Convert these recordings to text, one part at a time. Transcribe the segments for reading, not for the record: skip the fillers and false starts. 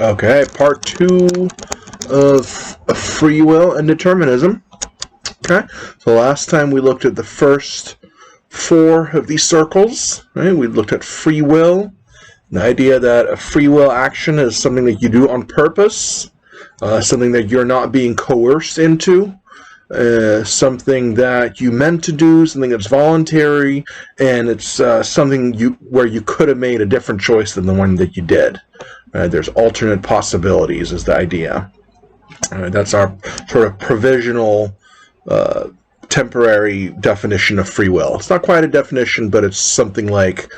Okay, part 2 of free will and determinism. Okay, so last time we looked at the first 4 of these circles. Right? We looked at free will, the idea that a free will action is something that you do on purpose, something that you're not being coerced into, something that you meant to do, something that's voluntary, and it's something where you could have made a different choice than the one that you did. There's alternate possibilities is the idea. That's our sort of provisional, temporary definition of free will. It's not quite a definition, but it's something like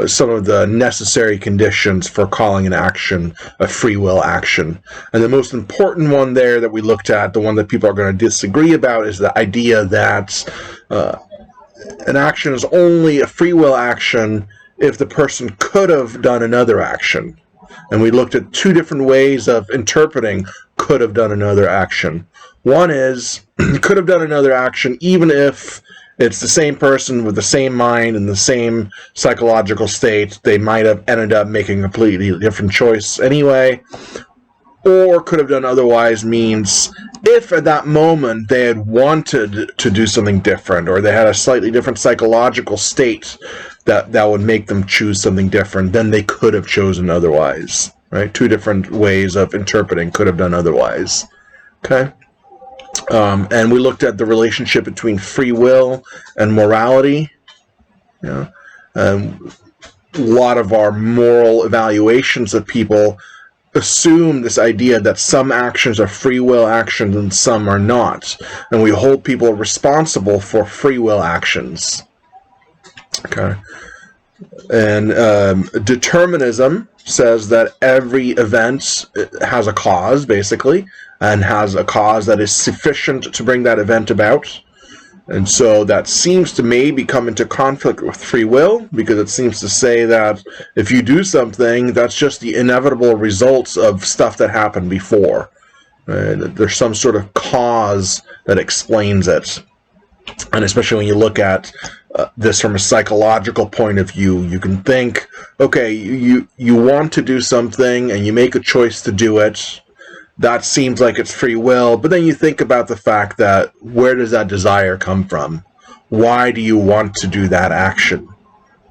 some of the necessary conditions for calling an action a free will action. And the most important one there that we looked at, the one that people are going to disagree about, is the idea that an action is only a free will action if the person could have done another action. And we looked at 2 different ways of interpreting could have done another action. One is, could have done another action even if it's the same person with the same mind and the same psychological state. They might have ended up making a completely different choice anyway. Or could have done otherwise means if at that moment they had wanted to do something different, or they had a slightly different psychological state that would make them choose something different, then they could have chosen otherwise. Right? 2 different ways of interpreting could have done otherwise. Okay? And we looked at the relationship between free will and morality. A lot of our moral evaluations of people assume this idea that some actions are free will actions and some are not. And we hold people responsible for free will actions. Okay. And determinism says that every event has a cause, basically, and has a cause that is sufficient to bring that event about. And so that seems to maybe come into conflict with free will, because it seems to say that if you do something, that's just the inevitable results of stuff that happened before. There's some sort of cause that explains it. And especially when you look at this from a psychological point of view, you can think, okay, you want to do something and you make a choice to do it. That seems like it's free will, but then you think about the fact that where does that desire come from? Why do you want to do that action?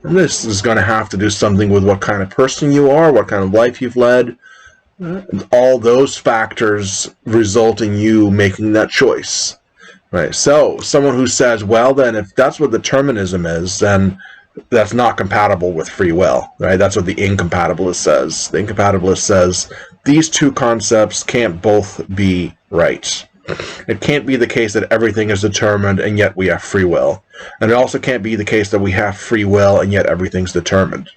And this is going to have to do something with what kind of person you are, what kind of life you've led. And all those factors result in you making that choice. Right? So someone who says, well, then if that's what determinism is, then that's not compatible with free will. Right? That's what the incompatibilist says. The incompatibilist says these 2 concepts can't both be right. It can't be the case that everything is determined and yet we have free will. And it also can't be the case that we have free will and yet everything's determined.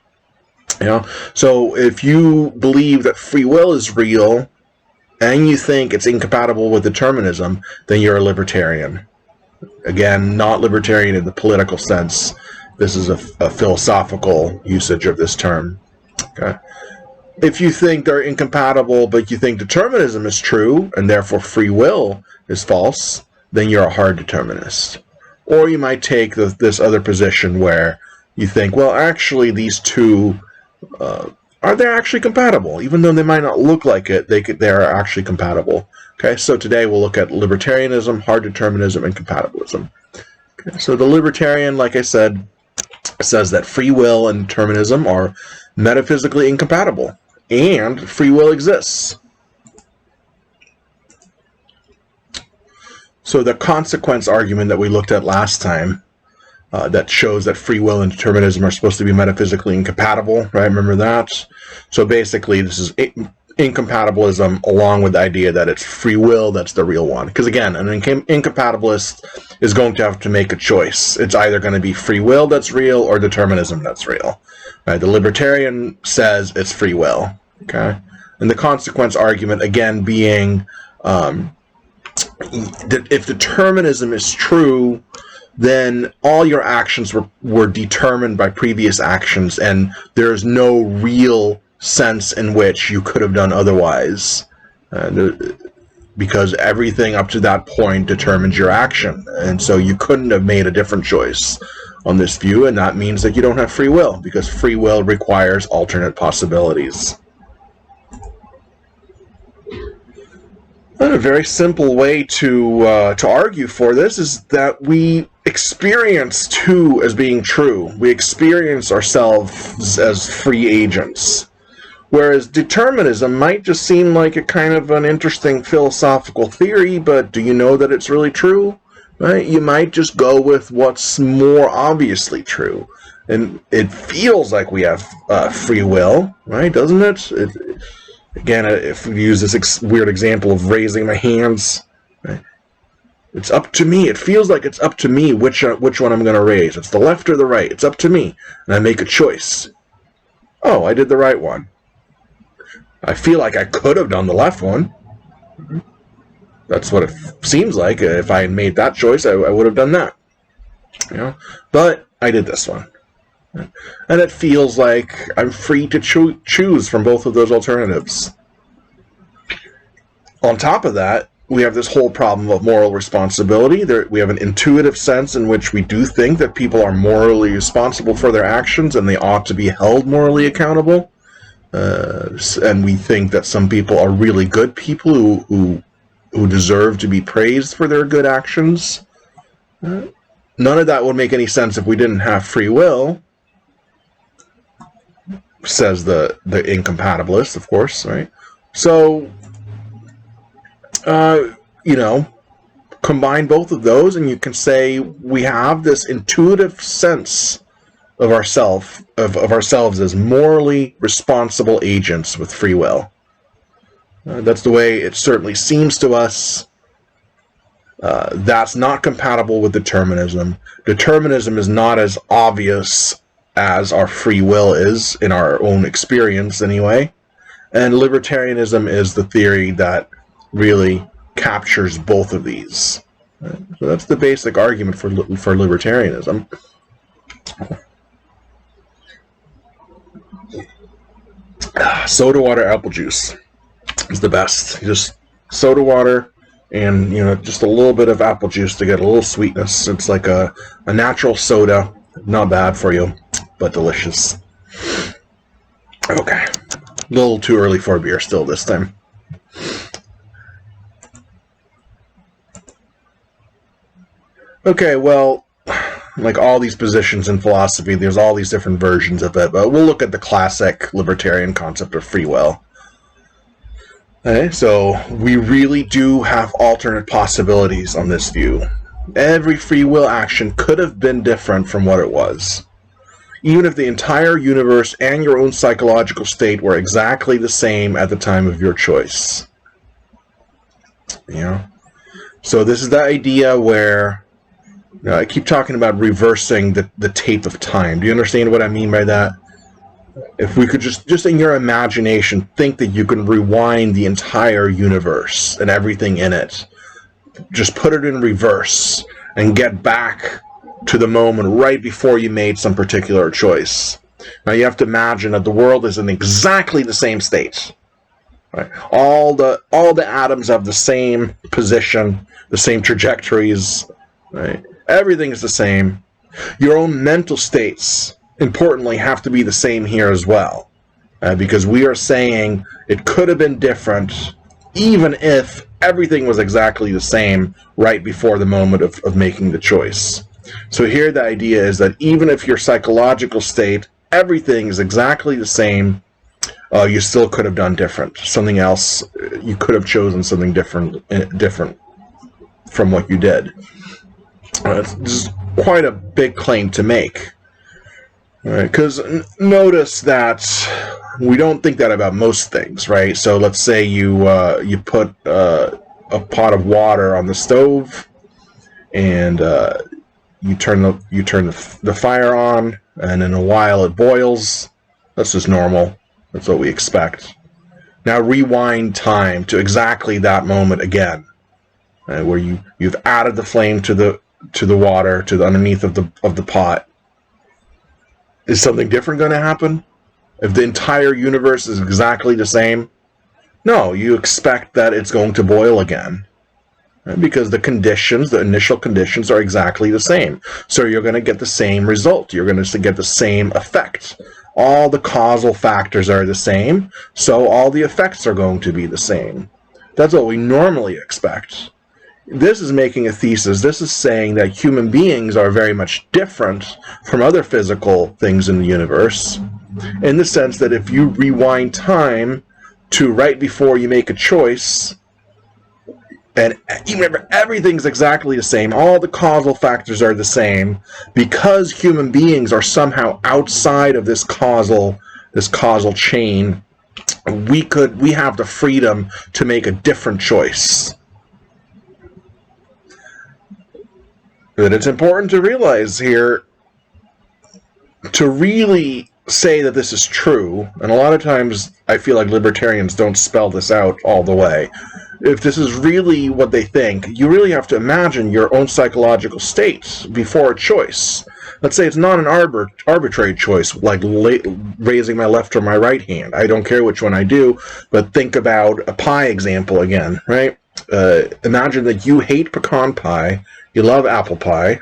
So if you believe that free will is real and you think it's incompatible with determinism, then you're a libertarian. Again, not libertarian in the political sense. This is a philosophical usage of this term. Okay? If you think they're incompatible, but you think determinism is true, and therefore free will is false, then you're a hard determinist. Or you might take this other position where you think, well, actually these 2, are they actually compatible? Even though they might not look like it, they are actually compatible. Okay, so today we'll look at libertarianism, hard determinism, and compatibilism. Okay, so the libertarian, like I said, says that free will and determinism are metaphysically incompatible, and free will exists. So the consequence argument that we looked at last time, that shows that free will and determinism are supposed to be metaphysically incompatible, right? Remember that? So basically, this is incompatibilism along with the idea that it's free will that's the real one. Because again, an incompatibilist is going to have to make a choice. It's either going to be free will that's real or determinism that's real. Right? The libertarian says it's free will. Okay? And the consequence argument, again, being that if determinism is true, then all your actions were determined by previous actions, and there's no real sense in which you could have done otherwise, because everything up to that point determines your action, and so you couldn't have made a different choice on this view, and that means that you don't have free will, because free will requires alternate possibilities. And a very simple way to argue for this is that we experience two as being true. We experience ourselves as free agents. Whereas determinism might just seem like a kind of an interesting philosophical theory, but do you know that it's really true? Right? You might just go with what's more obviously true. And it feels like we have free will, right? Doesn't it? Again, if we use this weird example of raising my hands, right? It's up to me. It feels like it's up to me which one I'm going to raise. It's the left or the right. It's up to me. And I make a choice. Oh, I did the right one. I feel like I could have done the left one. That's what it seems like. If I had made that choice, I would have done that. But I did this one. And it feels like I'm free to choose from both of those alternatives. On top of that, we have this whole problem of moral responsibility. We have an intuitive sense in which we do think that people are morally responsible for their actions and they ought to be held morally accountable. And we think that some people are really good people who deserve to be praised for their good actions. None of that would make any sense if we didn't have free will, says the incompatibilist, of course, right? So, combine both of those and you can say we have this intuitive sense of ourselves as morally responsible agents with free will. That's the way it certainly seems to us. That's not compatible with determinism. Determinism is not as obvious as our free will is, in our own experience anyway. And libertarianism is the theory that really captures both of these. So that's the basic argument for libertarianism. Soda water apple juice is the best. Just soda water and just a little bit of apple juice to get a little sweetness. It's like a natural soda, not bad for you, but delicious. Okay, a little too early for a beer still this time. Okay, well, like all these positions in philosophy, there's all these different versions of it, but we'll look at the classic libertarian concept of free will. Okay, so we really do have alternate possibilities on this view. Every free will action could have been different from what it was. Even if the entire universe and your own psychological state were exactly the same at the time of your choice. So this is the idea where I keep talking about reversing the tape of time. Do you understand what I mean by that? If we could just in your imagination think that you can rewind the entire universe and everything in it, just put it in reverse and get back to the moment right before you made some particular choice. Now you have to imagine that the world is in exactly the same state. Right? All the atoms have the same position, the same trajectories, right? Everything is the same. Your own mental states, importantly, have to be the same here as well. Because we are saying it could have been different even if everything was exactly the same right before the moment of making the choice. So here the idea is that even if your psychological state, everything is exactly the same, you still could have done different. Something else, you could have chosen something different from what you did. This is quite a big claim to make. Because notice that we don't think that about most things, right? So let's say you put a pot of water on the stove, and you turn the fire on, and in a while it boils. That's just normal. That's what we expect. Now rewind time to exactly that moment again, where you've added the flame to the water, to the underneath of the pot. Is something different going to happen? If the entire universe is exactly the same? No, you expect that it's going to boil again. Right? Because the initial conditions are exactly the same. So you're going to get the same result. You're going to get the same effect. All the causal factors are the same, so all the effects are going to be the same. That's what we normally expect. This is making a thesis. This is saying that human beings are very much different from other physical things in the universe, in the sense that if you rewind time to right before you make a choice, and even if everything's exactly the same, all the causal factors are the same, because human beings are somehow outside of this causal chain, we have the freedom to make a different choice. But it's important to realize here, to really say that this is true, and a lot of times I feel like libertarians don't spell this out all the way. If this is really what they think, you really have to imagine your own psychological state before a choice. Let's say it's not an arbitrary choice, like raising my left or my right hand. I don't care which one I do, but think about a pie example again, right? Imagine that you hate pecan pie, you love apple pie.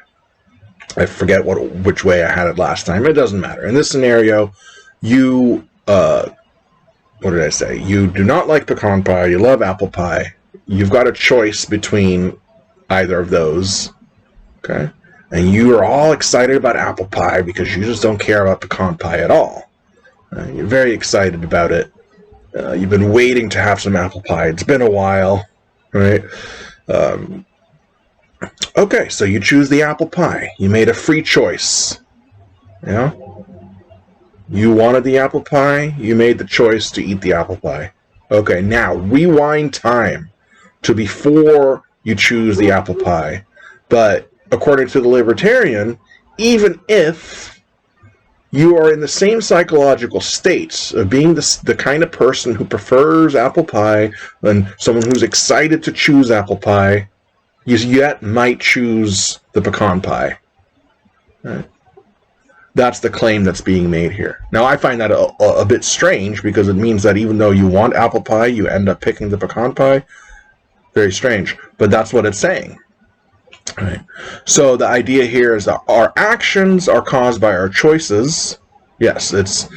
I forget which way I had it last time. It doesn't matter. In this scenario, you what did I say? You do not like pecan pie, you love apple pie. You've got a choice between either of those, okay? And you are all excited about apple pie because you just don't care about pecan pie at all. You're very excited about it. You've been waiting to have some apple pie. It's been a while, right? Okay, so you choose the apple pie. You made a free choice. Yeah? You wanted the apple pie, you made the choice to eat the apple pie. Okay, now rewind time to before you choose the apple pie. But according to the libertarian, even if you are in the same psychological state of being the kind of person who prefers apple pie and someone who's excited to choose apple pie, you yet might choose the pecan pie. Right? That's the claim that's being made here. Now, I find that a bit strange, because it means that even though you want apple pie, you end up picking the pecan pie. Very strange, but that's what it's saying. Right. So the idea here is that our actions are caused by our choices. Yes, that's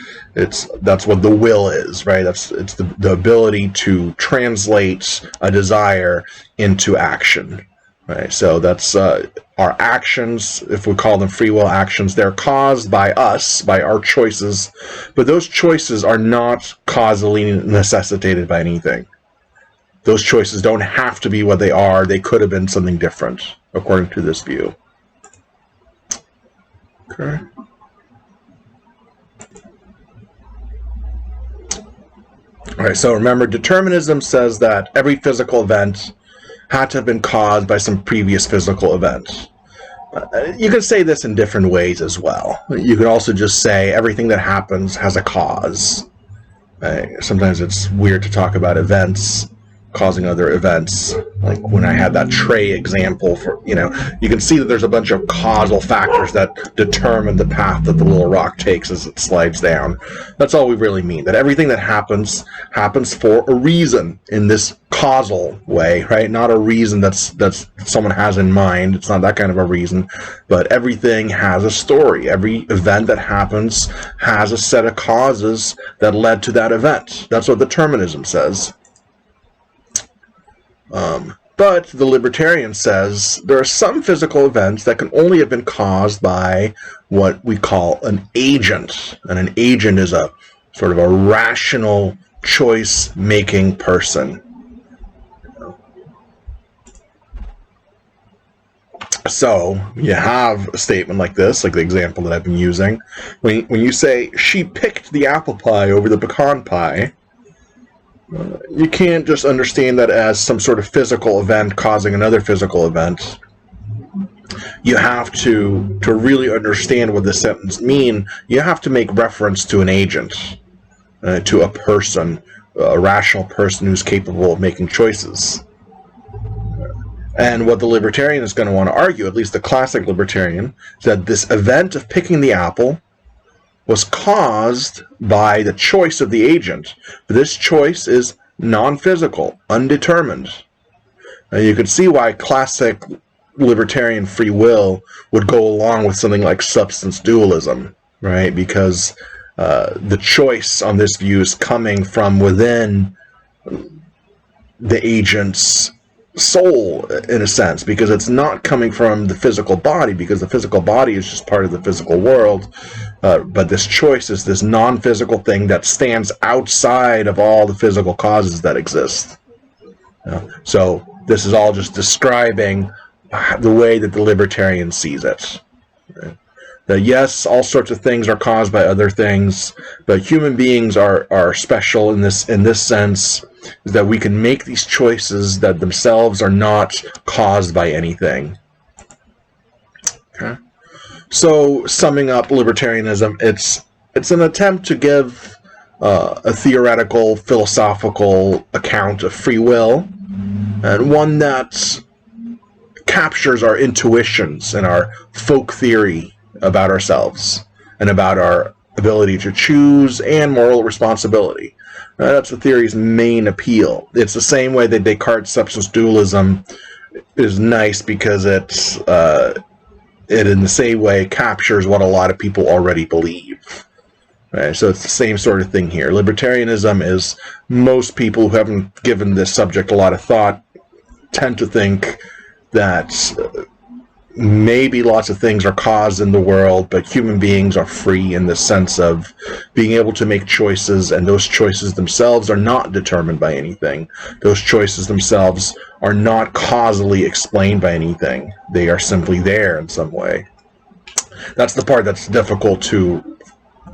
what the will is, right? It's the ability to translate a desire into action. Right, so that's our actions, if we call them free will actions, they're caused by us, by our choices, but those choices are not causally necessitated by anything. Those choices don't have to be what they are. They could have been something different, according to this view. Okay. All right, so remember, determinism says that every physical event had to have been caused by some previous physical event. You can say this in different ways as well. You could also just say everything that happens has a cause. Sometimes it's weird to talk about events causing other events, like when I had that tray example for, you can see that there's a bunch of causal factors that determine the path that the little rock takes as it slides down. That's all we really mean, that everything that happens for a reason in this causal way, right? Not a reason that's someone has in mind. It's not that kind of a reason, but everything has a story. Every event that happens has a set of causes that led to that event. That's what determinism says. But the libertarian says there are some physical events that can only have been caused by what we call an agent. And an agent is a sort of a rational choice-making person. So you have a statement like this, like the example that I've been using. When you say, she picked the apple pie over the pecan pie, you can't just understand that as some sort of physical event causing another physical event. You have to really understand what this sentence means. You have to make reference to an agent, to a person, a rational person who's capable of making choices. And what the libertarian is going to want to argue, at least the classic libertarian, is that this event of picking the apple was caused by the choice of the agent. But this choice is non-physical, undetermined. And you can see why classic libertarian free will would go along with something like substance dualism, right? Because the choice on this view is coming from within the agent's soul, in a sense, because it's not coming from the physical body, because the physical body is just part of the physical world, but this choice is this non-physical thing that stands outside of all the physical causes that exist. So this is all just describing the way that the libertarian sees it. That yes, all sorts of things are caused by other things, but human beings are special in this sense, is that we can make these choices that themselves are not caused by anything. Okay. So, summing up libertarianism, it's an attempt to give a theoretical, philosophical account of free will, and one that captures our intuitions and our folk theory about ourselves and about our ability to choose and moral responsibility. That's the theory's main appeal. It's the same way that Descartes' substance dualism is nice, because it in the same way captures what a lot of people already believe. Right? So it's the same sort of thing here. Libertarianism is, most people who haven't given this subject a lot of thought tend to think that maybe lots of things are caused in the world, but human beings are free in the sense of being able to make choices, and those choices themselves are not determined by anything. Those choices themselves are not causally explained by anything. They are simply there in some way. That's the part that's difficult to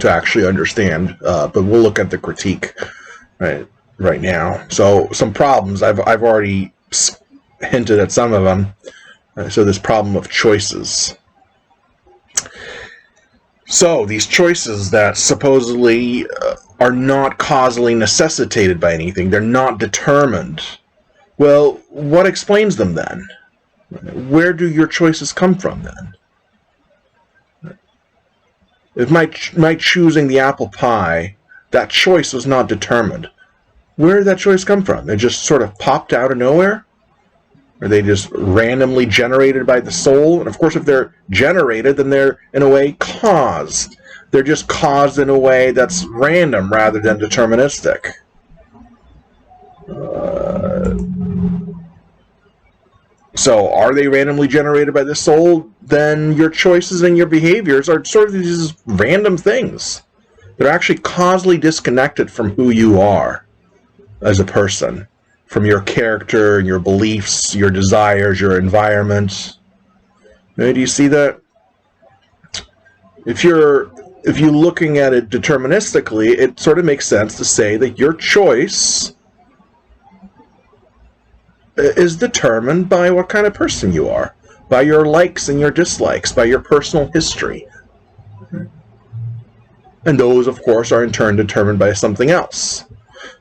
actually understand, but we'll look at the critique right now. So some problems, I've already hinted at some of them. So this problem of choices. So these choices that supposedly are not causally necessitated by anything, they're not determined. Well, what explains them then? Where do your choices come from then? If my choosing the apple pie, that choice was not determined. Where did that choice come from? It just sort of popped out of nowhere? Are they just randomly generated by the soul? And of course, if they're generated, then they're, in a way, caused. They're just caused in a way that's random rather than deterministic. So, are they randomly generated by the soul? Then your choices and your behaviors are sort of these random things. They're actually causally disconnected from who you are as a person. From your character, your beliefs, your desires, your environment. Do you see that? If you're looking at it deterministically, it sort of makes sense to say that your choice is determined by what kind of person you are, by your likes and your dislikes, by your personal history. And those, of course, are in turn determined by something else.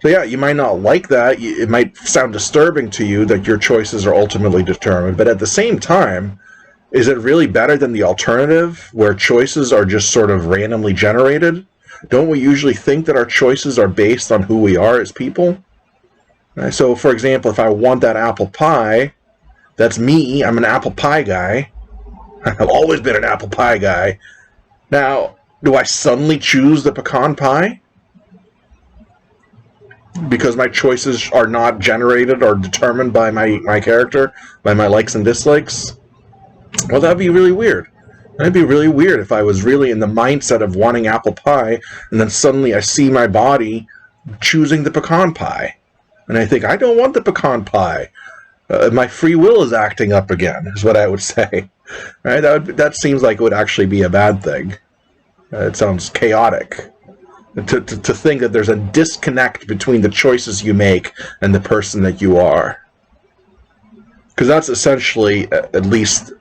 So yeah, you might not like that. It might sound disturbing to you that your choices are ultimately determined. But at the same time, is it really better than the alternative, where choices are just sort of randomly generated? Don't we usually think that our choices are based on who we are as people? Right? So, for example, if I want that apple pie, that's me. I'm an apple pie guy. I've always been an apple pie guy. Now, do I suddenly choose the pecan pie? Because my choices are not generated or determined by my character, by my likes and dislikes? Well, that'd be really weird. That'd be really weird if I was really in the mindset of wanting apple pie, and then suddenly I see my body choosing the pecan pie. And I think, I don't want the pecan pie. My free will is acting up again, is what I would say. Right? That seems like it would actually be a bad thing. It sounds chaotic. To think that there's a disconnect between the choices you make and the person that you are. Because that's essentially, at least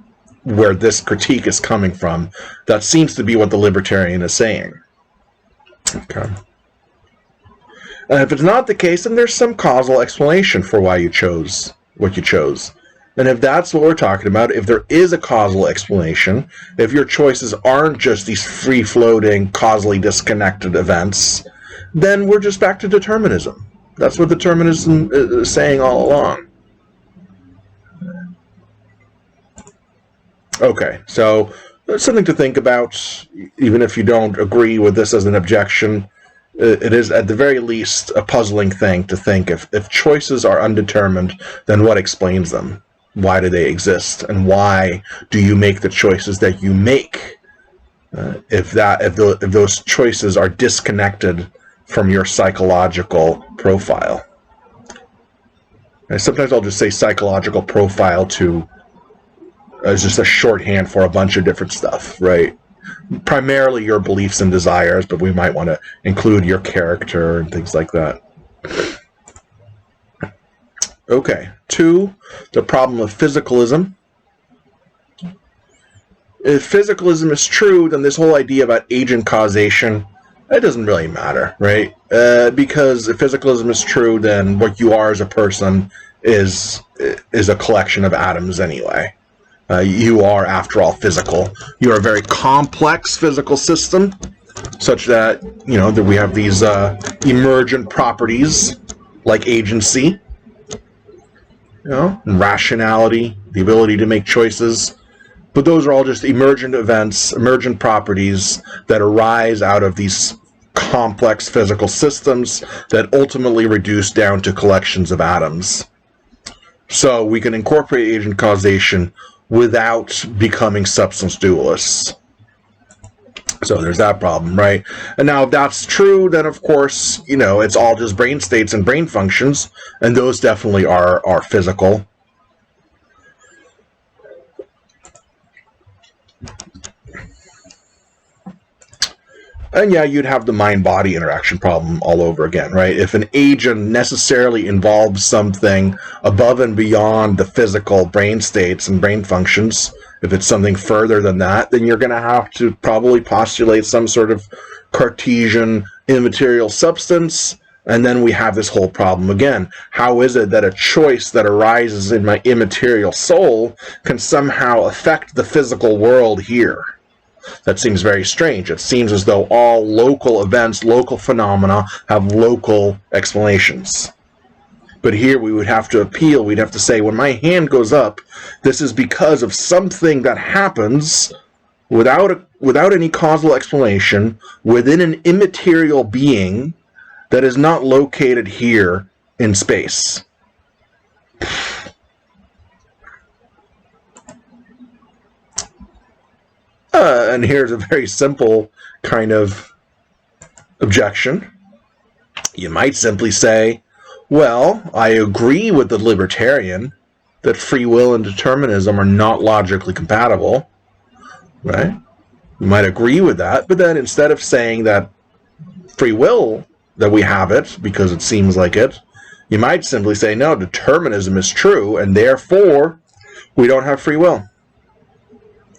where this critique is coming from, that seems to be what the libertarian is saying. Okay. And if it's not the case, then there's some causal explanation for why you chose what you chose. And if that's what we're talking about, if there is a causal explanation, if your choices aren't just these free-floating, causally disconnected events, then we're just back to determinism. That's what determinism is saying all along. Okay, so that's something to think about, even if you don't agree with this as an objection. it is at the very least a puzzling thing to think if choices are undetermined, then what explains them? Why do they exist? And why do you make the choices that you make? If those choices are disconnected from your psychological profile. And sometimes I'll just say psychological profile to as just a shorthand for a bunch of different stuff, right? Primarily your beliefs and desires, but we might want to include your character and things like that. Okay, 2, the problem of physicalism. If physicalism is true, then this whole idea about agent causation, it doesn't really matter, right? Because if physicalism is true, then what you are as a person is a collection of atoms anyway. You are, after all, physical. You are a very complex physical system, such that, that we have these emergent properties like agency, and rationality, the ability to make choices. But those are all just emergent events, emergent properties that arise out of these complex physical systems that ultimately reduce down to collections of atoms. So we can incorporate agent causation without becoming substance dualists. So there's that problem, right? And now if that's true, then of course, it's all just brain states and brain functions, and those definitely are physical. And yeah, you'd have the mind-body interaction problem all over again, right? If an agent necessarily involves something above and beyond the physical brain states and brain functions, if it's something further than that, then you're going to have to probably postulate some sort of Cartesian immaterial substance, and then we have this whole problem again. How is it that a choice that arises in my immaterial soul can somehow affect the physical world here? That seems very strange. It seems as though all local events, local phenomena, have local explanations. But here we would have to appeal. We'd have to say, when my hand goes up, this is because of something that happens without any causal explanation within an immaterial being that is not located here in space. And here's a very simple kind of objection. You might simply say, well, I agree with the libertarian that free will and determinism are not logically compatible, right? You might agree with that, but then instead of saying that free will, that we have it because it seems like it, you might simply say, no, determinism is true, and therefore we don't have free will.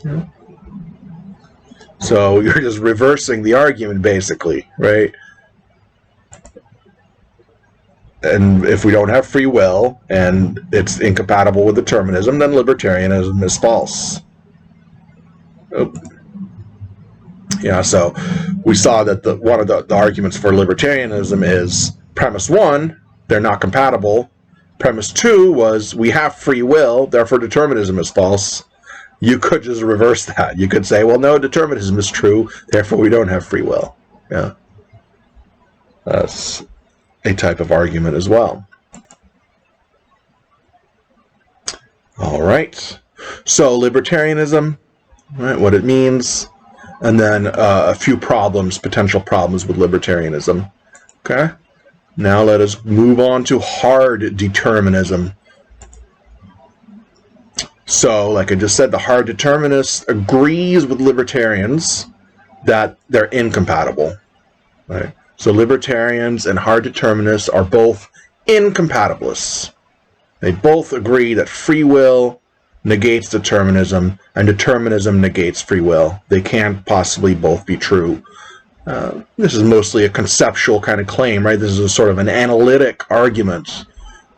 Yeah. So you're just reversing the argument, basically, right? And if we don't have free will, and it's incompatible with determinism, then libertarianism is false. Oh. Yeah, so we saw that one of the arguments for libertarianism is premise 1, they're not compatible. Premise 2 was we have free will, therefore determinism is false. You could just reverse that. You could say, well, no, determinism is true, therefore we don't have free will. Yeah. That's a type of argument as well. All right. So libertarianism, right, what it means, and then a few problems, potential problems with libertarianism. Okay. Now let us move on to hard determinism. So, like I just said, the hard determinist agrees with libertarians that they're incompatible. Right? So libertarians and hard determinists are both incompatibilists. They both agree that free will negates determinism, and determinism negates free will. They can't possibly both be true. This is mostly a conceptual kind of claim, right? This is a sort of an analytic argument.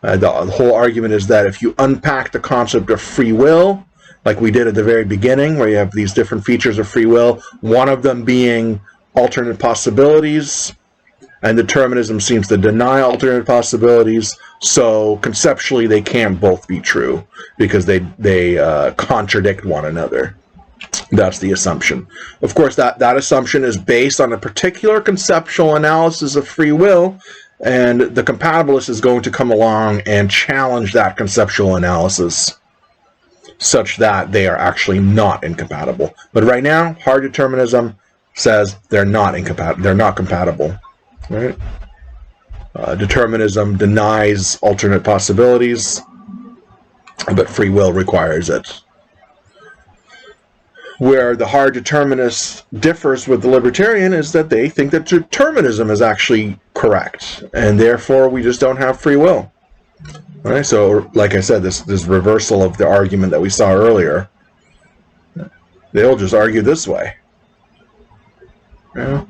The whole argument is that if you unpack the concept of free will, like we did at the very beginning, where you have these different features of free will, one of them being alternate possibilities, and determinism seems to deny alternate possibilities, so conceptually they can't both be true, because they contradict one another. That's the assumption. Of course, that assumption is based on a particular conceptual analysis of free will, and the compatibilist is going to come along and challenge that conceptual analysis such that they are actually not incompatible. But right now, hard determinism says they're not incompatible. They're not compatible. Right? Determinism denies alternate possibilities, but free will requires it. Where the hard determinist differs with the libertarian is that they think that determinism is actually correct, and therefore we just don't have free will. All right, so like I said, this reversal of the argument that we saw earlier. They'll just argue this way. Yeah.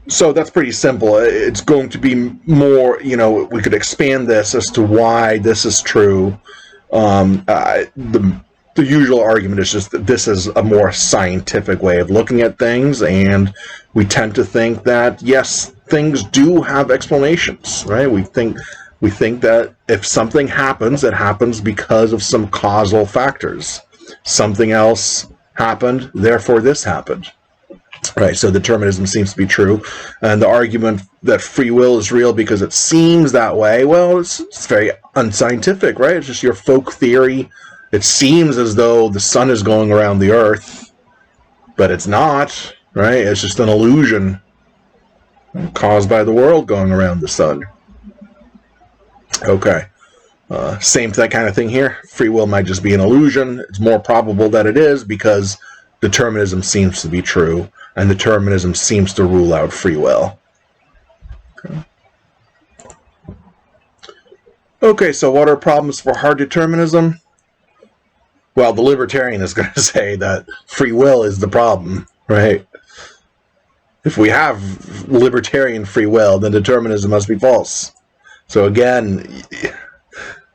So that's pretty simple. It's going to be more, we could expand this as to why this is true. The usual argument is just that this is a more scientific way of looking at things, and we tend to think that, yes, things do have explanations, right? We think that if something happens, it happens because of some causal factors. Something else happened, therefore this happened. Right, so determinism seems to be true, and the argument that free will is real because it seems that way, well, it's very unscientific, right? It's just your folk theory. It seems as though the sun is going around the earth, but it's not, right? It's just an illusion caused by the world going around the sun. Okay, same kind of thing here. Free will might just be an illusion. It's more probable that it is because determinism seems to be true, and determinism seems to rule out free will. Okay, so what are problems for hard determinism? Well, the libertarian is going to say that free will is the problem, right? If we have libertarian free will, then determinism must be false. So again,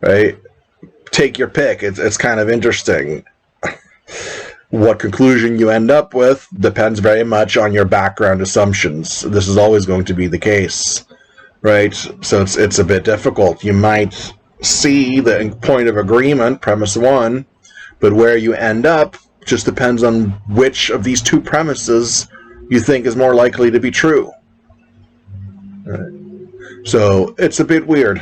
right, take your pick. It's kind of interesting. What conclusion you end up with depends very much on your background assumptions. This is always going to be the case, right? So it's a bit difficult. You might see the point of agreement, premise one, but where you end up just depends on which of these two premises you think is more likely to be true. Right. So it's a bit weird.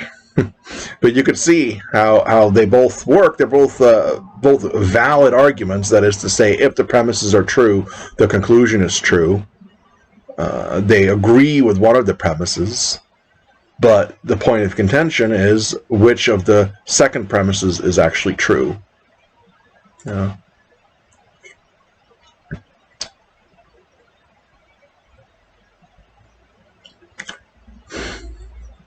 But you could see how they both work. They're both valid arguments. That is to say, if the premises are true, the conclusion is true. They agree with one of the premises, but the point of contention is which of the second premises is actually true. Yeah.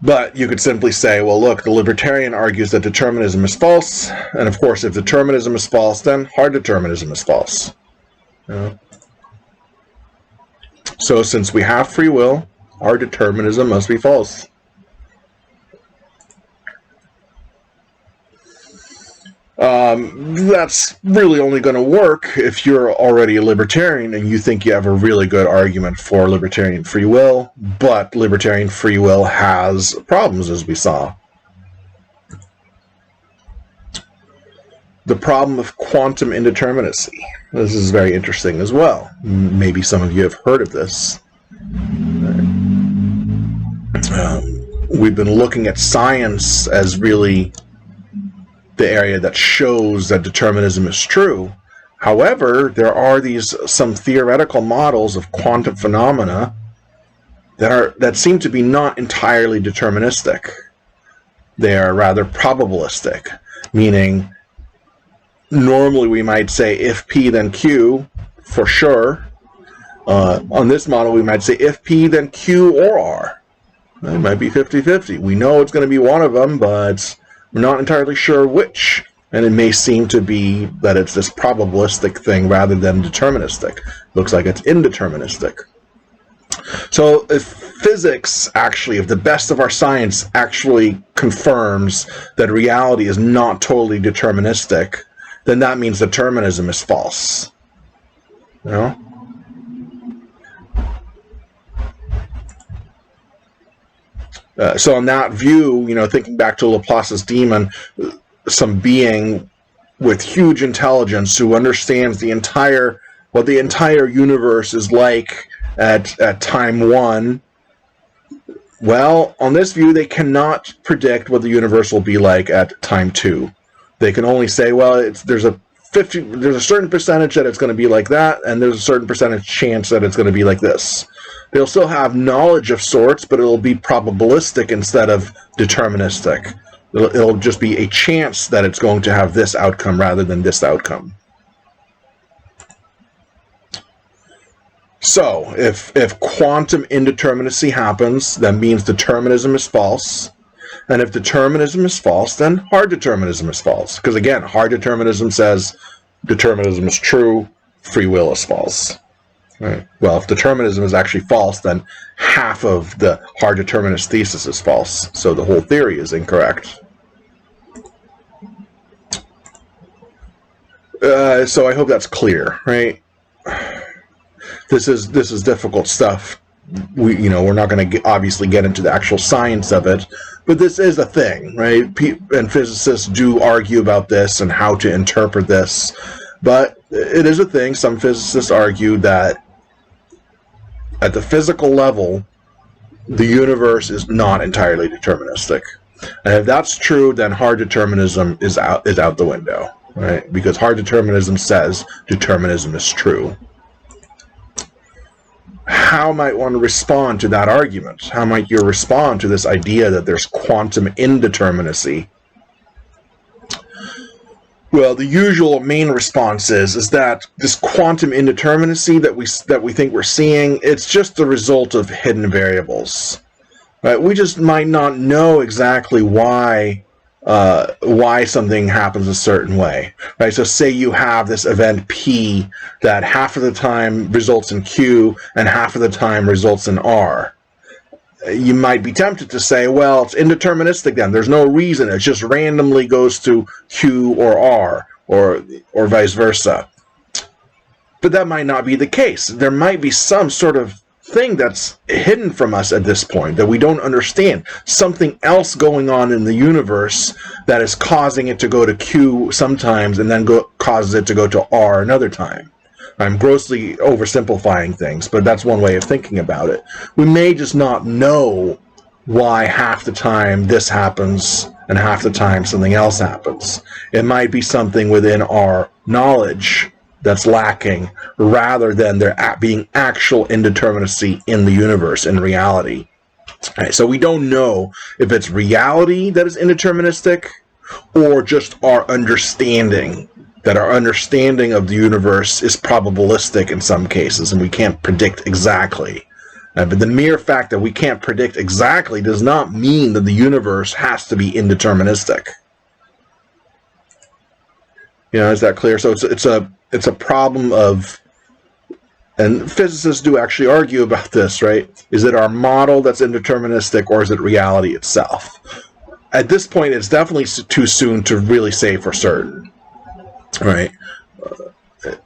But you could simply say, well, look, the libertarian argues that determinism is false, and of course, if determinism is false, then hard determinism is false. Yeah. So since we have free will, hard determinism must be false. That's really only going to work if you're already a libertarian and you think you have a really good argument for libertarian free will, but libertarian free will has problems, as we saw. The problem of quantum indeterminacy. This is very interesting as well. Maybe some of you have heard of this. We've been looking at science as really the area that shows that determinism is true. However, there are some theoretical models of quantum phenomena that seem to be not entirely deterministic. They are rather probabilistic, meaning normally we might say if P then Q for sure. On this model we might say if P then Q or R. It might be 50-50. We know it's going to be one of them, but we're not entirely sure which, and it may seem to be that it's this probabilistic thing rather than deterministic. Looks like it's indeterministic. So if physics actually, if the best of our science actually confirms that reality is not totally deterministic, then that means determinism is false. You know? So in that view, thinking back to Laplace's demon, some being with huge intelligence who understands what the entire universe is like at time one. Well, on this view, they cannot predict what the universe will be like at time two. They can only say, well, there's a certain percentage that it's going to be like that, and there's a certain percentage chance that it's going to be like this. They'll still have knowledge of sorts, but it'll be probabilistic instead of deterministic. It'll just be a chance that it's going to have this outcome rather than this outcome. So, if quantum indeterminacy happens, that means determinism is false. And if determinism is false, then hard determinism is false. Because again, hard determinism says determinism is true, free will is false. Right. Well, if determinism is actually false, then half of the hard determinist thesis is false. So the whole theory is incorrect. So I hope that's clear, right? This is difficult stuff. We're not going to obviously get into the actual science of it, but this is a thing, right? And physicists do argue about this and how to interpret this, but it is a thing. Some physicists argue that at the physical level, the universe is not entirely deterministic. And if that's true, then hard determinism is out the window, right? Because hard determinism says determinism is true. How might one respond to that argument? How might you respond to this idea that there's quantum indeterminacy? Well, the usual main response is that this quantum indeterminacy that we think we're seeing, it's just the result of hidden variables. Right? We just might not know exactly why something happens a certain way. Right? So say you have this event P that half of the time results in Q and half of the time results in R. You might be tempted to say, well, it's indeterministic then. There's no reason. It just randomly goes to Q or R or vice versa. But that might not be the case. There might be some sort of thing that's hidden from us at this point that we don't understand. Something else going on in the universe that is causing it to go to Q sometimes and then causes it to go to R another time. I'm grossly oversimplifying things, but that's one way of thinking about it. We may just not know why half the time this happens and half the time something else happens. It might be something within our knowledge that's lacking, rather than there being actual indeterminacy in the universe, in reality. Right, so we don't know if it's reality that is indeterministic or just our understanding. That our understanding of the universe is probabilistic in some cases, and we can't predict exactly. But the mere fact that we can't predict exactly does not mean that the universe has to be indeterministic. Is that clear? So it's a problem of, and physicists do actually argue about this, right? Is it our model that's indeterministic, or is it reality itself? At this point, it's definitely too soon to really say for certain. Right.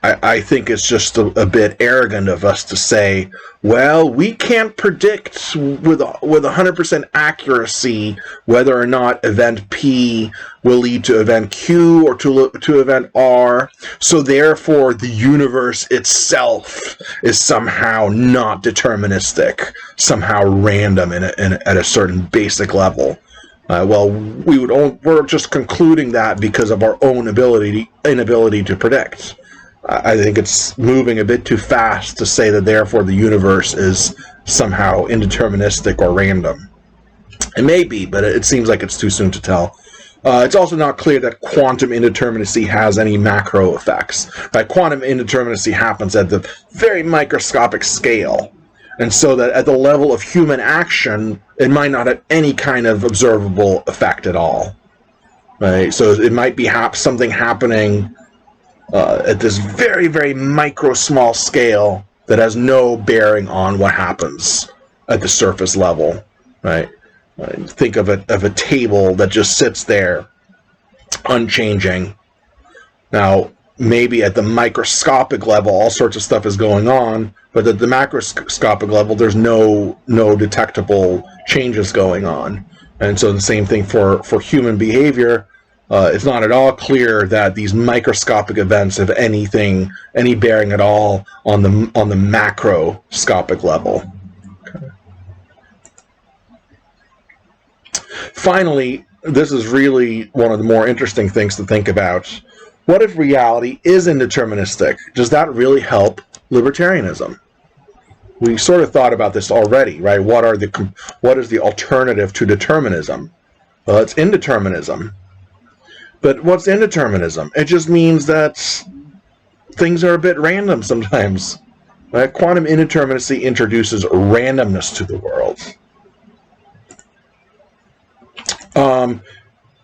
I think it's just a bit arrogant of us to say, well, we can't predict with 100% accuracy whether or not event P will lead to event Q or to event R, so therefore the universe itself is somehow not deterministic, somehow random at a certain basic level. We're just concluding that because of our own inability to predict. I think it's moving a bit too fast to say that therefore the universe is somehow indeterministic or random. It may be, but it seems like it's too soon to tell. It's also not clear that quantum indeterminacy has any macro effects. Quantum indeterminacy happens at the very microscopic scale. And so that at the level of human action, it might not have any kind of observable effect at all. Right? So it might be something happening at this very, very micro small scale that has no bearing on what happens at the surface level. Right? Think of a table that just sits there, unchanging. Now, maybe at the microscopic level all sorts of stuff is going on, but at the macroscopic level there's no detectable changes going on. And so the same thing for human behavior. It's not at all clear that these microscopic events have any bearing at all on the macroscopic level. Okay. Finally, this is really one of the more interesting things to think about. What if reality is indeterministic? Does that really help libertarianism? We sort of thought about this already, right? What is the alternative to determinism? Well, it's indeterminism. But what's indeterminism? It just means that things are a bit random sometimes. Right? Quantum indeterminacy introduces randomness to the world.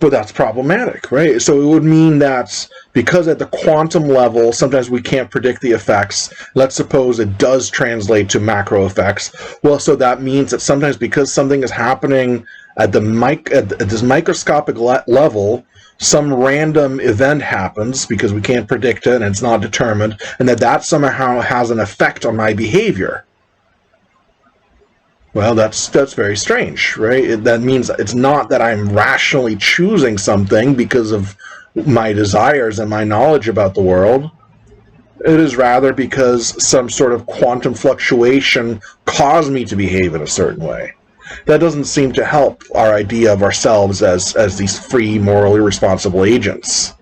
But that's problematic, right? So it would mean that because at the quantum level, sometimes we can't predict the effects. Let's suppose it does translate to macro effects. Well, so that means that sometimes because something is happening at this microscopic level, some random event happens because we can't predict it and it's not determined, and that somehow has an effect on my behavior. Well, that's very strange, right? That means it's not that I'm rationally choosing something because of my desires and my knowledge about the world. It is rather because some sort of quantum fluctuation caused me to behave in a certain way. That doesn't seem to help our idea of ourselves as these free, morally responsible agents.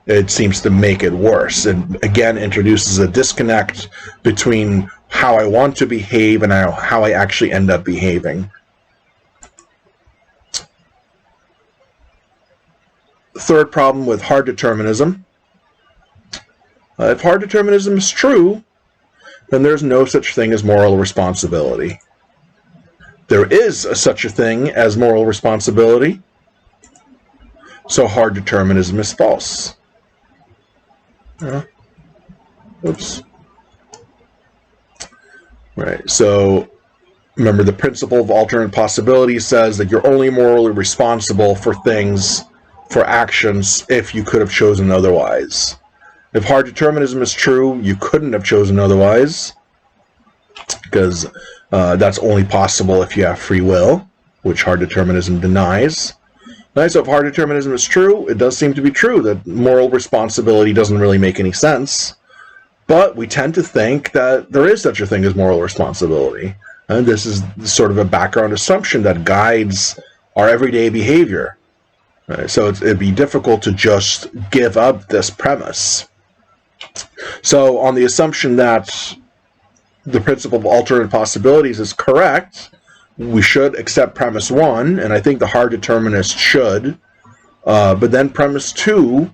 It seems to make it worse. It again introduces a disconnect between how I want to behave and how I actually end up behaving. Third problem with hard determinism. If hard determinism is true, then there's no such thing as moral responsibility. There is such a thing as moral responsibility, so hard determinism is false. Oops. Right, so remember the principle of alternate possibility says that you're only morally responsible for actions if you could have chosen otherwise. If hard determinism is true, you couldn't have chosen otherwise, because that's only possible if you have free will, which hard determinism denies. Right, so if hard determinism is true, it does seem to be true that moral responsibility doesn't really make any sense. But we tend to think that there is such a thing as moral responsibility. And this is sort of a background assumption that guides our everyday behavior. Right, so it'd be difficult to just give up this premise. So on the assumption that the principle of alternate possibilities is correct, we should accept premise 1, and I think the hard determinist should. But then premise 2,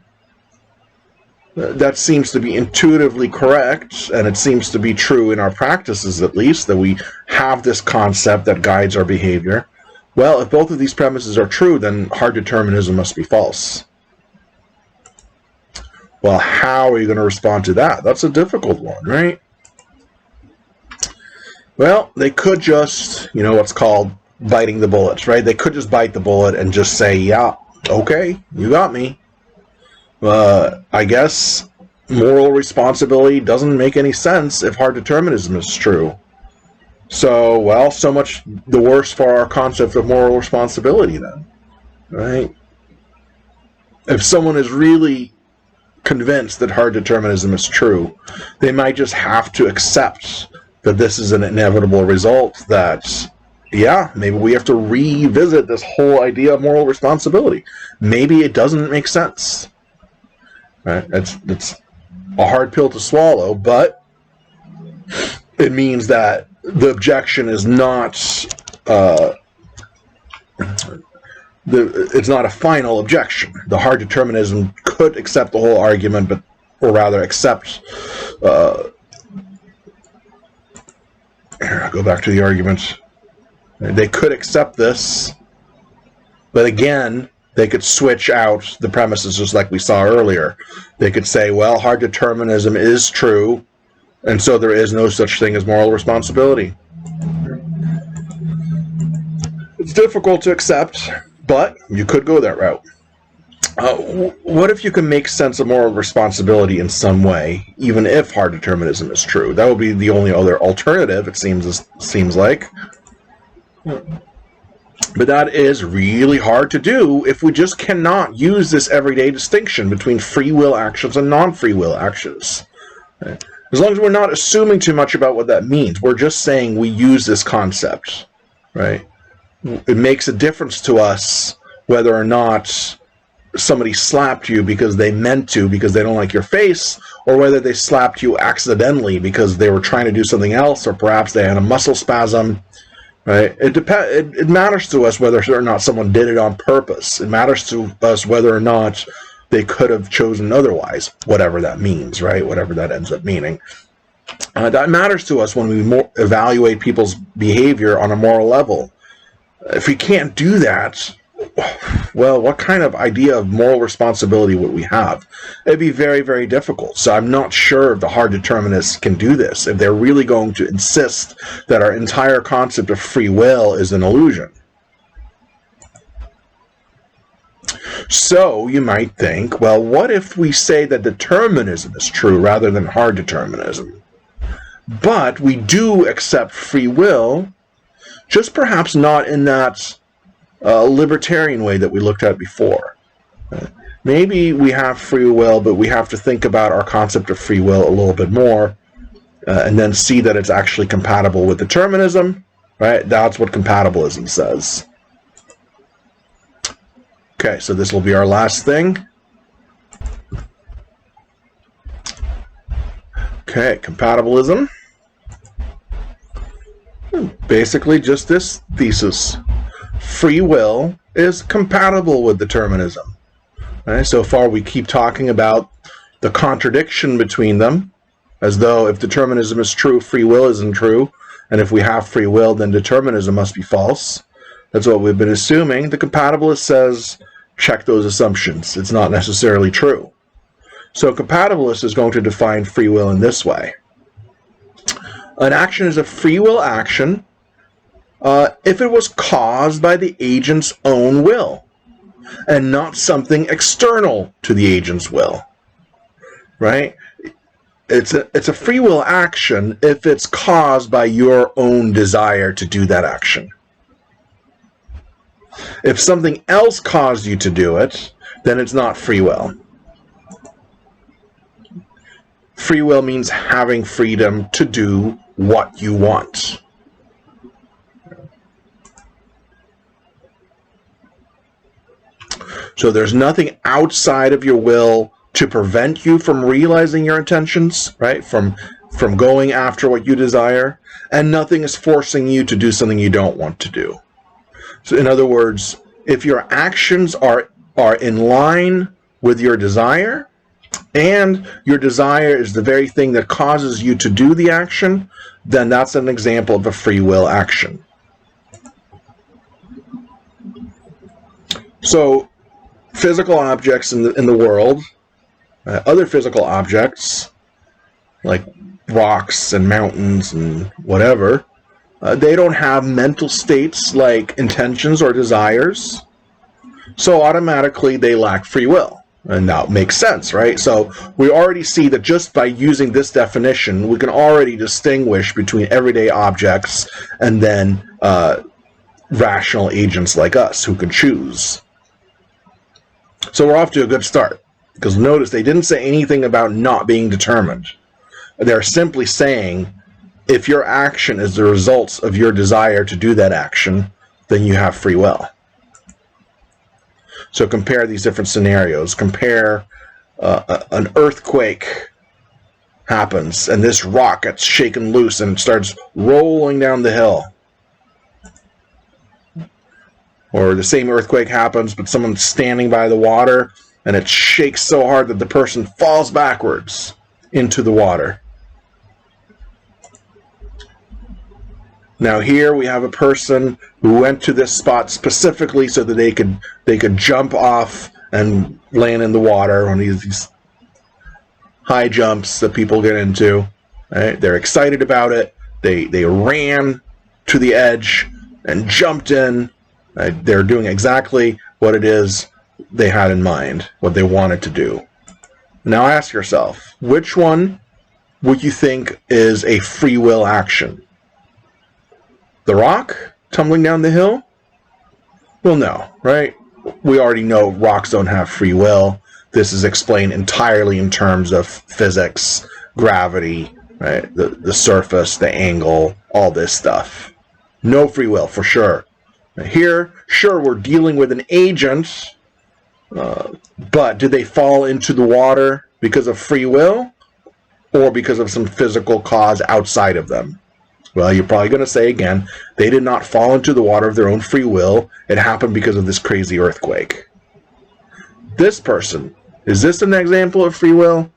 that seems to be intuitively correct, and it seems to be true in our practices at least, that we have this concept that guides our behavior. Well, if both of these premises are true, then hard determinism must be false. Well, how are you going to respond to that? That's a difficult one, right? Well, they could just, what's called biting the bullet, right? They could just bite the bullet and just say, yeah, okay, you got me. I guess moral responsibility doesn't make any sense if hard determinism is true. So, well, so much the worse for our concept of moral responsibility then, right? If someone is really convinced that hard determinism is true, they might just have to accept that this is an inevitable result, that, yeah, maybe we have to revisit this whole idea of moral responsibility. Maybe it doesn't make sense. Right? It's a hard pill to swallow, but it means that the objection is not it's not a final objection. The hard determinism could accept the whole argument, or rather accept. Here, I'll go back to the argument. They could accept this, but again, they could switch out the premises just like we saw earlier. They could say, well, hard determinism is true, and so there is no such thing as moral responsibility. It's difficult to accept, but you could go that route. What if you can make sense of moral responsibility in some way, even if hard determinism is true? That would be the only other alternative, it seems like. But that is really hard to do if we just cannot use this everyday distinction between free will actions and non-free will actions. Right? As long as we're not assuming too much about what that means, we're just saying we use this concept, right? It makes a difference to us whether or not somebody slapped you because they meant to, because they don't like your face, or whether they slapped you accidentally because they were trying to do something else, or perhaps they had a muscle spasm, right? It matters to us whether or not someone did it on purpose. It matters to us whether or not they could have chosen otherwise, whatever that means, right? Whatever that ends up meaning. That matters to us when we evaluate people's behavior on a moral level. If we can't do that, well, what kind of idea of moral responsibility would we have? It'd be very, very difficult. So I'm not sure if the hard determinists can do this, if they're really going to insist that our entire concept of free will is an illusion. So you might think, well, what if we say that determinism is true rather than hard determinism? But we do accept free will, just perhaps not in that libertarian way that we looked at before. Maybe we have free will, but we have to think about our concept of free will a little bit more, and then see that it's actually compatible with determinism, right? That's what compatibilism says. Okay, so this will be our last thing. Okay, compatibilism. Basically just this thesis. Free will is compatible with determinism. Right? So far we keep talking about the contradiction between them, as though if determinism is true, free will isn't true, and if we have free will, then determinism must be false. That's what we've been assuming. The compatibilist says, check those assumptions. It's not necessarily true. So a compatibilist is going to define free will in this way. An action is a free will action if it was caused by the agent's own will, and not something external to the agent's will. Right? It's a free will action if it's caused by your own desire to do that action. If something else caused you to do it, then it's not free will. Free will means having freedom to do what you want. So there's nothing outside of your will to prevent you from realizing your intentions, right? From going after what you desire, and nothing is forcing you to do something you don't want to do. So in other words, if your actions are in line with your desire, and your desire is the very thing that causes you to do the action, then that's an example of a free will action. So physical objects in the world, other physical objects like rocks and mountains and whatever, they don't have mental states like intentions or desires, so automatically they lack free will. And that makes sense, right? So we already see that just by using this definition, we can already distinguish between everyday objects and then rational agents like us who can choose. So we're off to a good start, because notice they didn't say anything about not being determined. They're simply saying, if your action is the result of your desire to do that action, then you have free will. So compare these different scenarios. Compare an earthquake happens, and this rock gets shaken loose and it starts rolling down the hill. Or the same earthquake happens, but someone's standing by the water, and it shakes so hard that the person falls backwards into the water. Now here we have a person who went to this spot specifically so that they could jump off and land in the water on these high jumps that people get into. Right? They're excited about it. They ran to the edge and jumped in. They're doing exactly what it is they had in mind, what they wanted to do. Now ask yourself, which one would you think is a free will action? The rock tumbling down the hill? Well, no, right? We already know rocks don't have free will. This is explained entirely in terms of physics, gravity, right? The surface, the angle, all this stuff. No free will, for sure. Here, sure, we're dealing with an agent, but did they fall into the water because of free will or because of some physical cause outside of them? Well, you're probably going to say again, they did not fall into the water of their own free will. It happened because of this crazy earthquake. This person, is this an example of free will?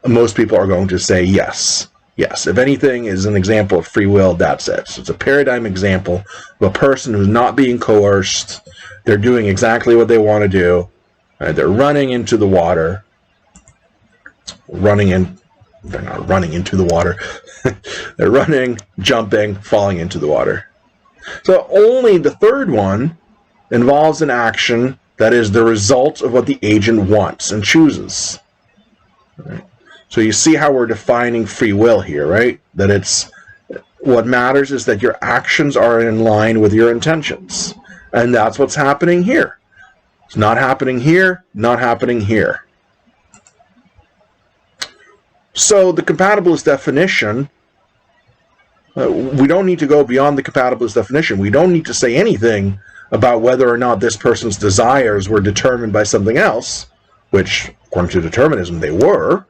Most people are going to say yes. Yes, if anything is an example of free will, that's it. So it's a paradigm example of a person who's not being coerced. They're doing exactly what they want to do. They're running into the water. They're not running into the water. They're running, jumping, falling into the water. So only the third one involves an action that is the result of what the agent wants and chooses. Right? So you see how we're defining free will here, right? That it's what matters is that your actions are in line with your intentions. And that's what's happening here. It's not happening here, not happening here. So the compatibilist definition, we don't need to go beyond the compatibilist definition. We don't need to say anything about whether or not this person's desires were determined by something else, which, according to determinism, they were.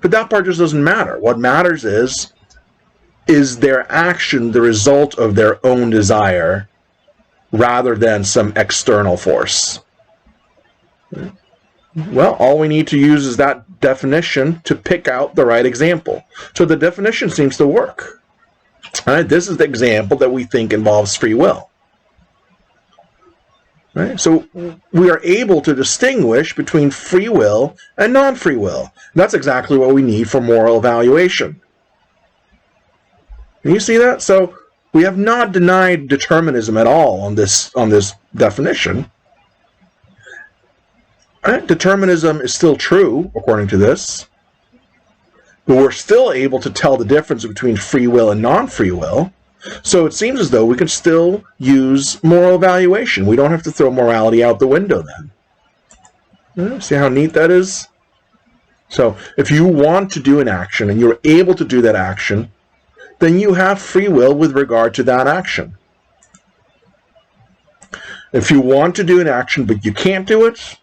But that part just doesn't matter. What matters is their action the result of their own desire rather than some external force? Well, all we need to use is that definition to pick out the right example. So the definition seems to work. All right, this is the example that we think involves free will. Right? So we are able to distinguish between free will and non-free will. And that's exactly what we need for moral evaluation. Can you see that? So we have not denied determinism at all on this definition. Right? Determinism is still true, according to this. But we're still able to tell the difference between free will and non-free will. So it seems as though we can still use moral evaluation. We don't have to throw morality out the window then. See how neat that is? So if you want to do an action and you're able to do that action, then you have free will with regard to that action. If you want to do an action but you can't do it,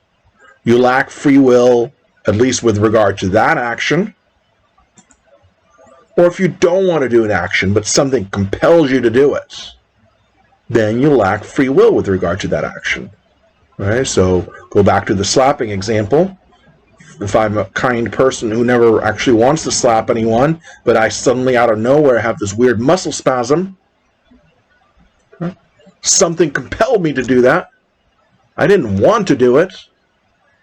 you lack free will, at least with regard to that action. Or if you don't want to do an action, but something compels you to do it, then you lack free will with regard to that action. Right? So go back to the slapping example. If I'm a kind person who never actually wants to slap anyone, but I suddenly out of nowhere have this weird muscle spasm, something compelled me to do that. I didn't want to do it.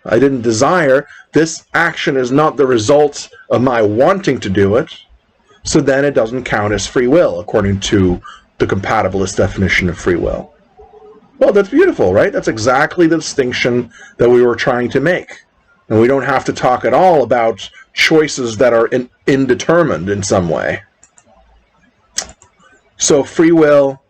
I didn't desire. This action is not the result of my wanting to do it. So then it doesn't count as free will, according to the compatibilist definition of free will. Well, that's beautiful, right? That's exactly the distinction that we were trying to make. And we don't have to talk at all about choices that are indeterminate in some way. So free will,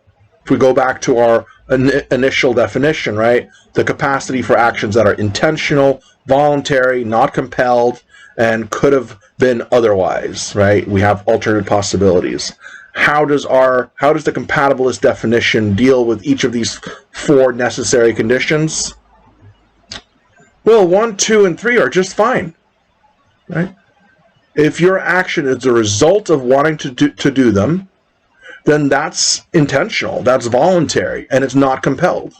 if we go back to our initial definition, right? The capacity for actions that are intentional, voluntary, not compelled, and could have been otherwise, right? We have alternate possibilities. How does the compatibilist definition deal with each of these four necessary conditions? Well, 1, 2, and 3 are just fine, right? If your action is a result of wanting to do them, then that's intentional, that's voluntary, and it's not compelled.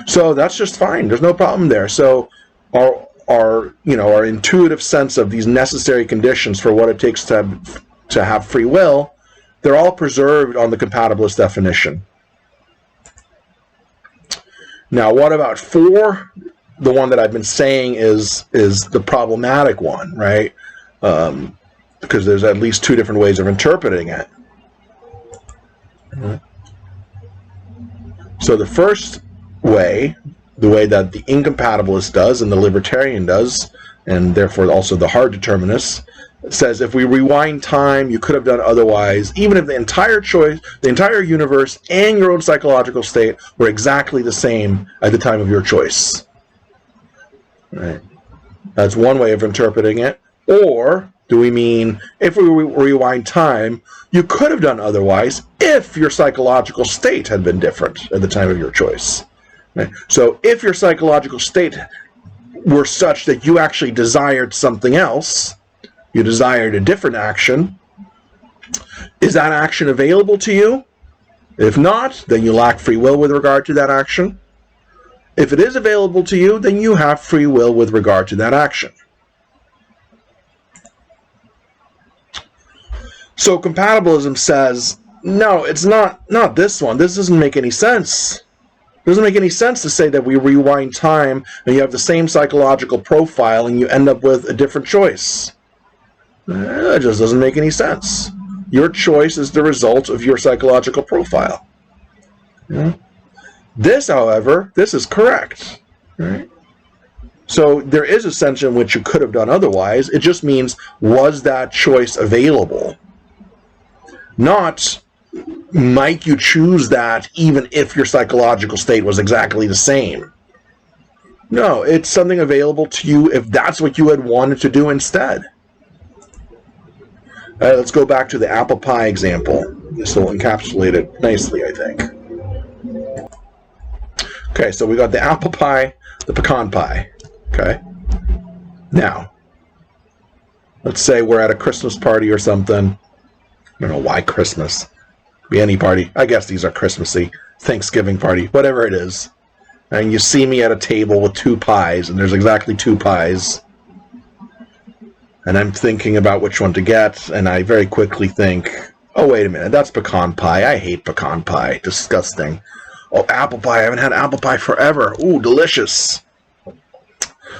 So that's just fine. There's no problem there. So our intuitive sense of these necessary conditions for what it takes to have free will, they're all preserved on the compatibilist definition. Now, what about 4? The one that I've been saying is the problematic one, right? Because there's at least 2 different ways of interpreting it. So the first way, the way that the incompatibilist does and the libertarian does, and therefore also the hard determinist, says if we rewind time, you could have done otherwise, even if the entire universe, and your own psychological state were exactly the same at the time of your choice. Right? That's one way of interpreting it. Or do we mean if we rewind time, you could have done otherwise if your psychological state had been different at the time of your choice? Right? So if your psychological state were such that you actually desired something else, you desired a different action, is that action available to you? If not, then you lack free will with regard to that action. If it is available to you, then you have free will with regard to that action. So compatibilism says, no, it's not this one. This doesn't make any sense. It doesn't make any sense to say that we rewind time and you have the same psychological profile and you end up with a different choice. It just doesn't make any sense. Your choice is the result of your psychological profile. Yeah. This, however, this is correct. Right? So there is a sense in which you could have done otherwise. It just means, was that choice available? Not, might you choose that even if your psychological state was exactly the same? No, it's something available to you if that's what you had wanted to do instead. Let's go back to the apple pie example. This will encapsulate it nicely, I think. Okay, so we got the apple pie, the pecan pie. Okay. Now, let's say we're at a Christmas party or something. I don't know why Christmas. Could be any party. I guess these are Christmassy. Thanksgiving party, whatever it is. And you see me at a table with two pies, and there's exactly two pies. And I'm thinking about which one to get, and I very quickly think, oh, wait a minute, that's pecan pie. I hate pecan pie. Disgusting. Oh, apple pie. I haven't had apple pie forever. Ooh, delicious.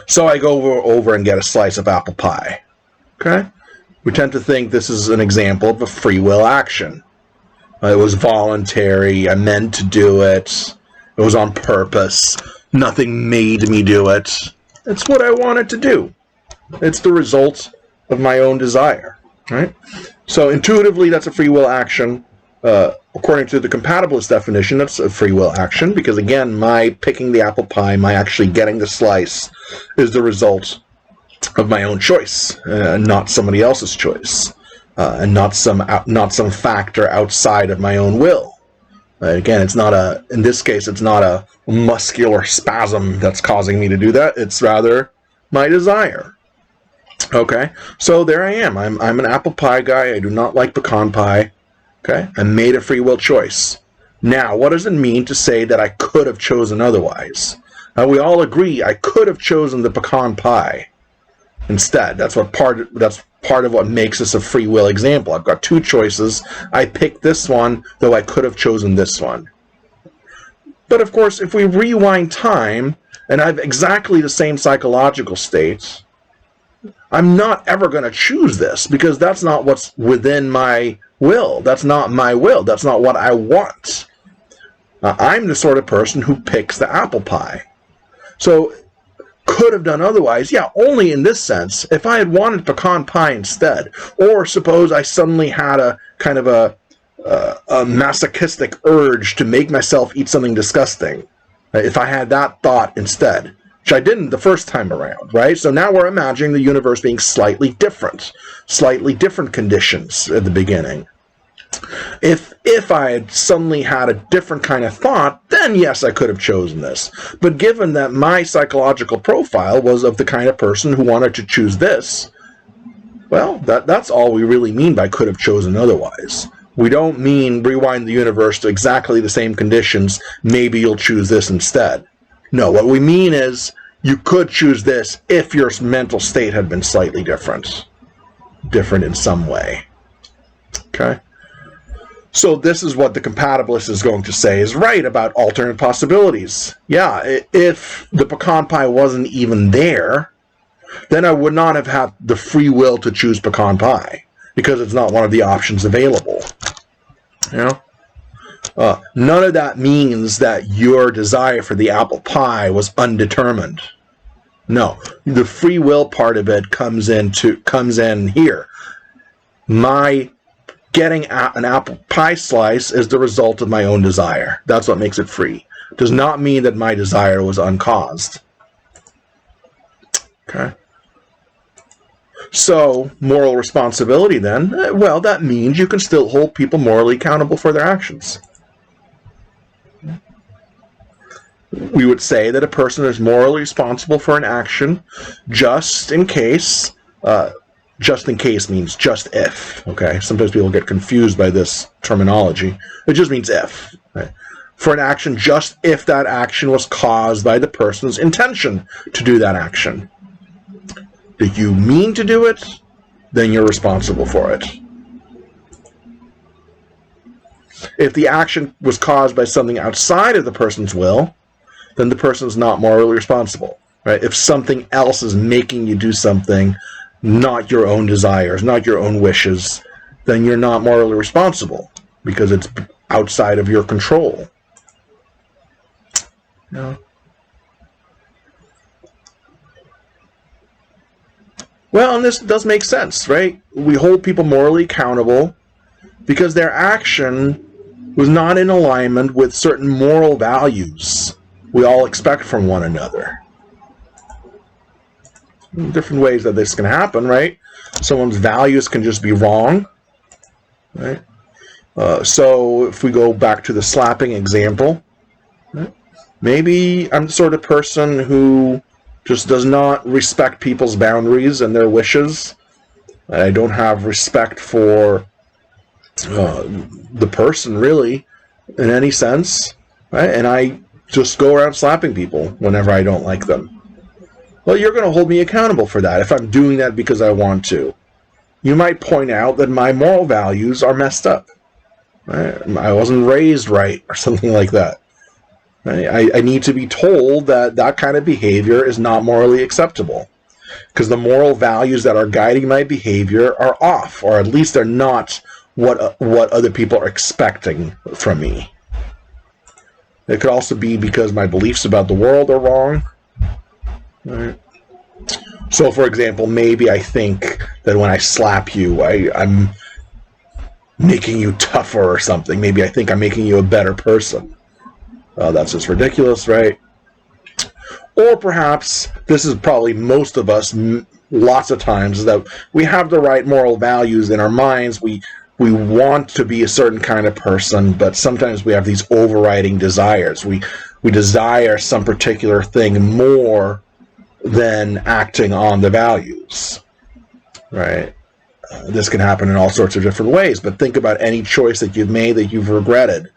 So I go over and get a slice of apple pie. Okay? We tend to think this is an example of a free will action. It was voluntary. I meant to do it. It was on purpose. Nothing made me do it. It's what I wanted to do. It's the result of my own desire. Right? So intuitively, that's a free will action. According to the compatibilist definition, that's a free will action because, again, my picking the apple pie, my actually getting the slice, is the result of my own choice, not somebody else's choice, and not some factor outside of my own will. Again, it's not in this case, it's not a muscular spasm that's causing me to do that. It's rather my desire. Okay, so there I am. I'm an apple pie guy. I do not like pecan pie. Okay, I made a free will choice. Now, what does it mean to say that I could have chosen otherwise? We all agree I could have chosen the pecan pie instead. That's part of what makes this a free will example. I've got two choices. I picked this one, though I could have chosen this one. But of course, if we rewind time and I have exactly the same psychological state, I'm not ever going to choose this because that's not what's within my will. That's not my will. That's not what I want. I'm the sort of person who picks the apple pie. So, could have done otherwise, yeah, only in this sense. If I had wanted pecan pie instead, or suppose I suddenly had a kind of a masochistic urge to make myself eat something disgusting, if I had that thought instead, which I didn't the first time around, right? So now we're imagining the universe being slightly different conditions at the beginning. If I had suddenly had a different kind of thought, then yes, I could have chosen this. But given that my psychological profile was of the kind of person who wanted to choose this, well, that's all we really mean by could have chosen otherwise. We don't mean rewind the universe to exactly the same conditions, maybe you'll choose this instead. No, what we mean is you could choose this if your mental state had been slightly different in some way. Okay? So this is what the compatibilist is going to say is right about alternate possibilities. Yeah, if the pecan pie wasn't even there, then I would not have had the free will to choose pecan pie because it's not one of the options available. You know? None of that means that your desire for the apple pie was undetermined. No, the free will part of it comes in here. My getting an apple pie slice is the result of my own desire. That's what makes it free. Does not mean that my desire was uncaused. Okay. So, moral responsibility then, well, that means you can still hold people morally accountable for their actions. We would say that a person is morally responsible for an action just in case. Just in case means just if. Okay, sometimes people get confused by this terminology. It just means if. Right? For an action, just if that action was caused by the person's intention to do that action. Did you mean to do it? Then you're responsible for it. If the action was caused by something outside of the person's will, then the person is not morally responsible. Right? If something else is making you do something, not your own desires, not your own wishes, then you're not morally responsible because it's outside of your control. No. Well, and this does make sense, right? We hold people morally accountable because their action was not in alignment with certain moral values we all expect from one another. Different ways that this can happen, right? Someone's values can just be wrong, right? So if we go back to the slapping example, right? Maybe I'm the sort of person who just does not respect people's boundaries and their wishes. I don't have respect for the person, really, in any sense, right? And I just go around slapping people whenever I don't like them. Well, you're going to hold me accountable for that if I'm doing that because I want to. You might point out that my moral values are messed up. Right? I wasn't raised right or something like that. Right? I need to be told that that kind of behavior is not morally acceptable because the moral values that are guiding my behavior are off, or at least they're not what other people are expecting from me. It could also be because my beliefs about the world are wrong. Right. So, for example, maybe I think that when I slap you, I'm making you tougher or something. Maybe I think I'm making you a better person. That's just ridiculous, right? Or perhaps, this is probably most of us, lots of times, is that we have the right moral values in our minds. We want to be a certain kind of person, but sometimes we have these overriding desires. We desire some particular thing more than acting on the values, right? This can happen in all sorts of different ways, but think about any choice that you've made that you've regretted.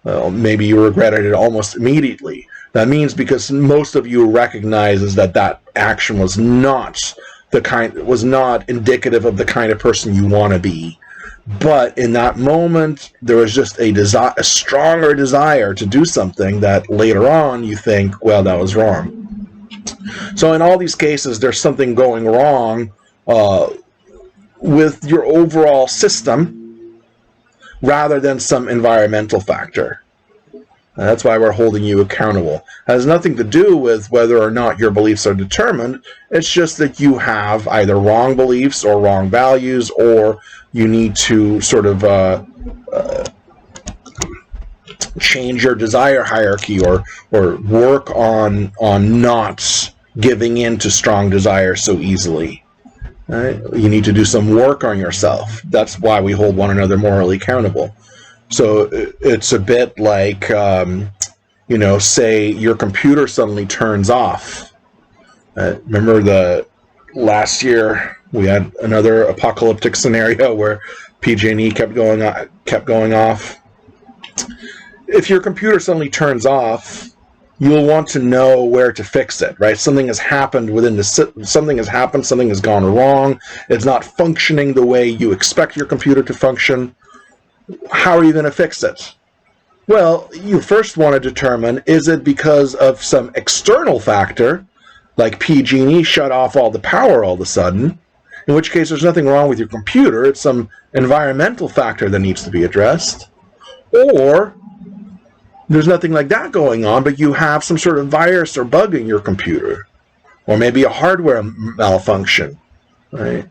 Maybe you regretted it almost immediately. That means because most of you recognizes that action was not indicative of the kind of person you want to be. But in that moment, there was just a stronger desire to do something that later on you think, well, that was wrong. So in all these cases, there's something going wrong with your overall system rather than some environmental factor. And that's why we're holding you accountable. It has nothing to do with whether or not your beliefs are determined. It's just that you have either wrong beliefs or wrong values, or you need to sort of change your desire hierarchy or work on not giving in to strong desire so easily. Right? You need to do some work on yourself. That's why we hold one another morally accountable. So it's a bit like, say your computer suddenly turns off. Remember the last year we had another apocalyptic scenario where PG&E kept going off. If your computer suddenly turns off, you'll want to know where to fix it, right? Something has happened something has gone wrong. It's not functioning the way you expect your computer to function. How are you going to fix it? Well, you first want to determine, is it because of some external factor, like PG&E shut off all the power all of a sudden, in which case there's nothing wrong with your computer, it's some environmental factor that needs to be addressed. Or there's nothing like that going on, but you have some sort of virus or bug in your computer, or maybe a hardware malfunction, right?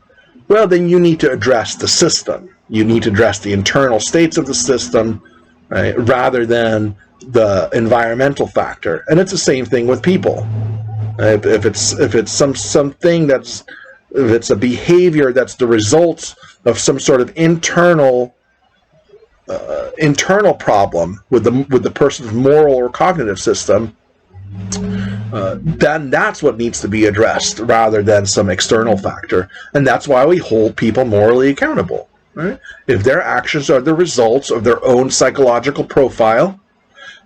Well, then you need to address the system. You need to address the internal states of the system, right, rather than the environmental factor. And it's the same thing with people. If it's something that's, if it's a behavior that's the result of some sort of internal problem with the person's moral or cognitive system, then that's what needs to be addressed rather than some external factor. And that's why we hold people morally accountable, right? If their actions are the results of their own psychological profile,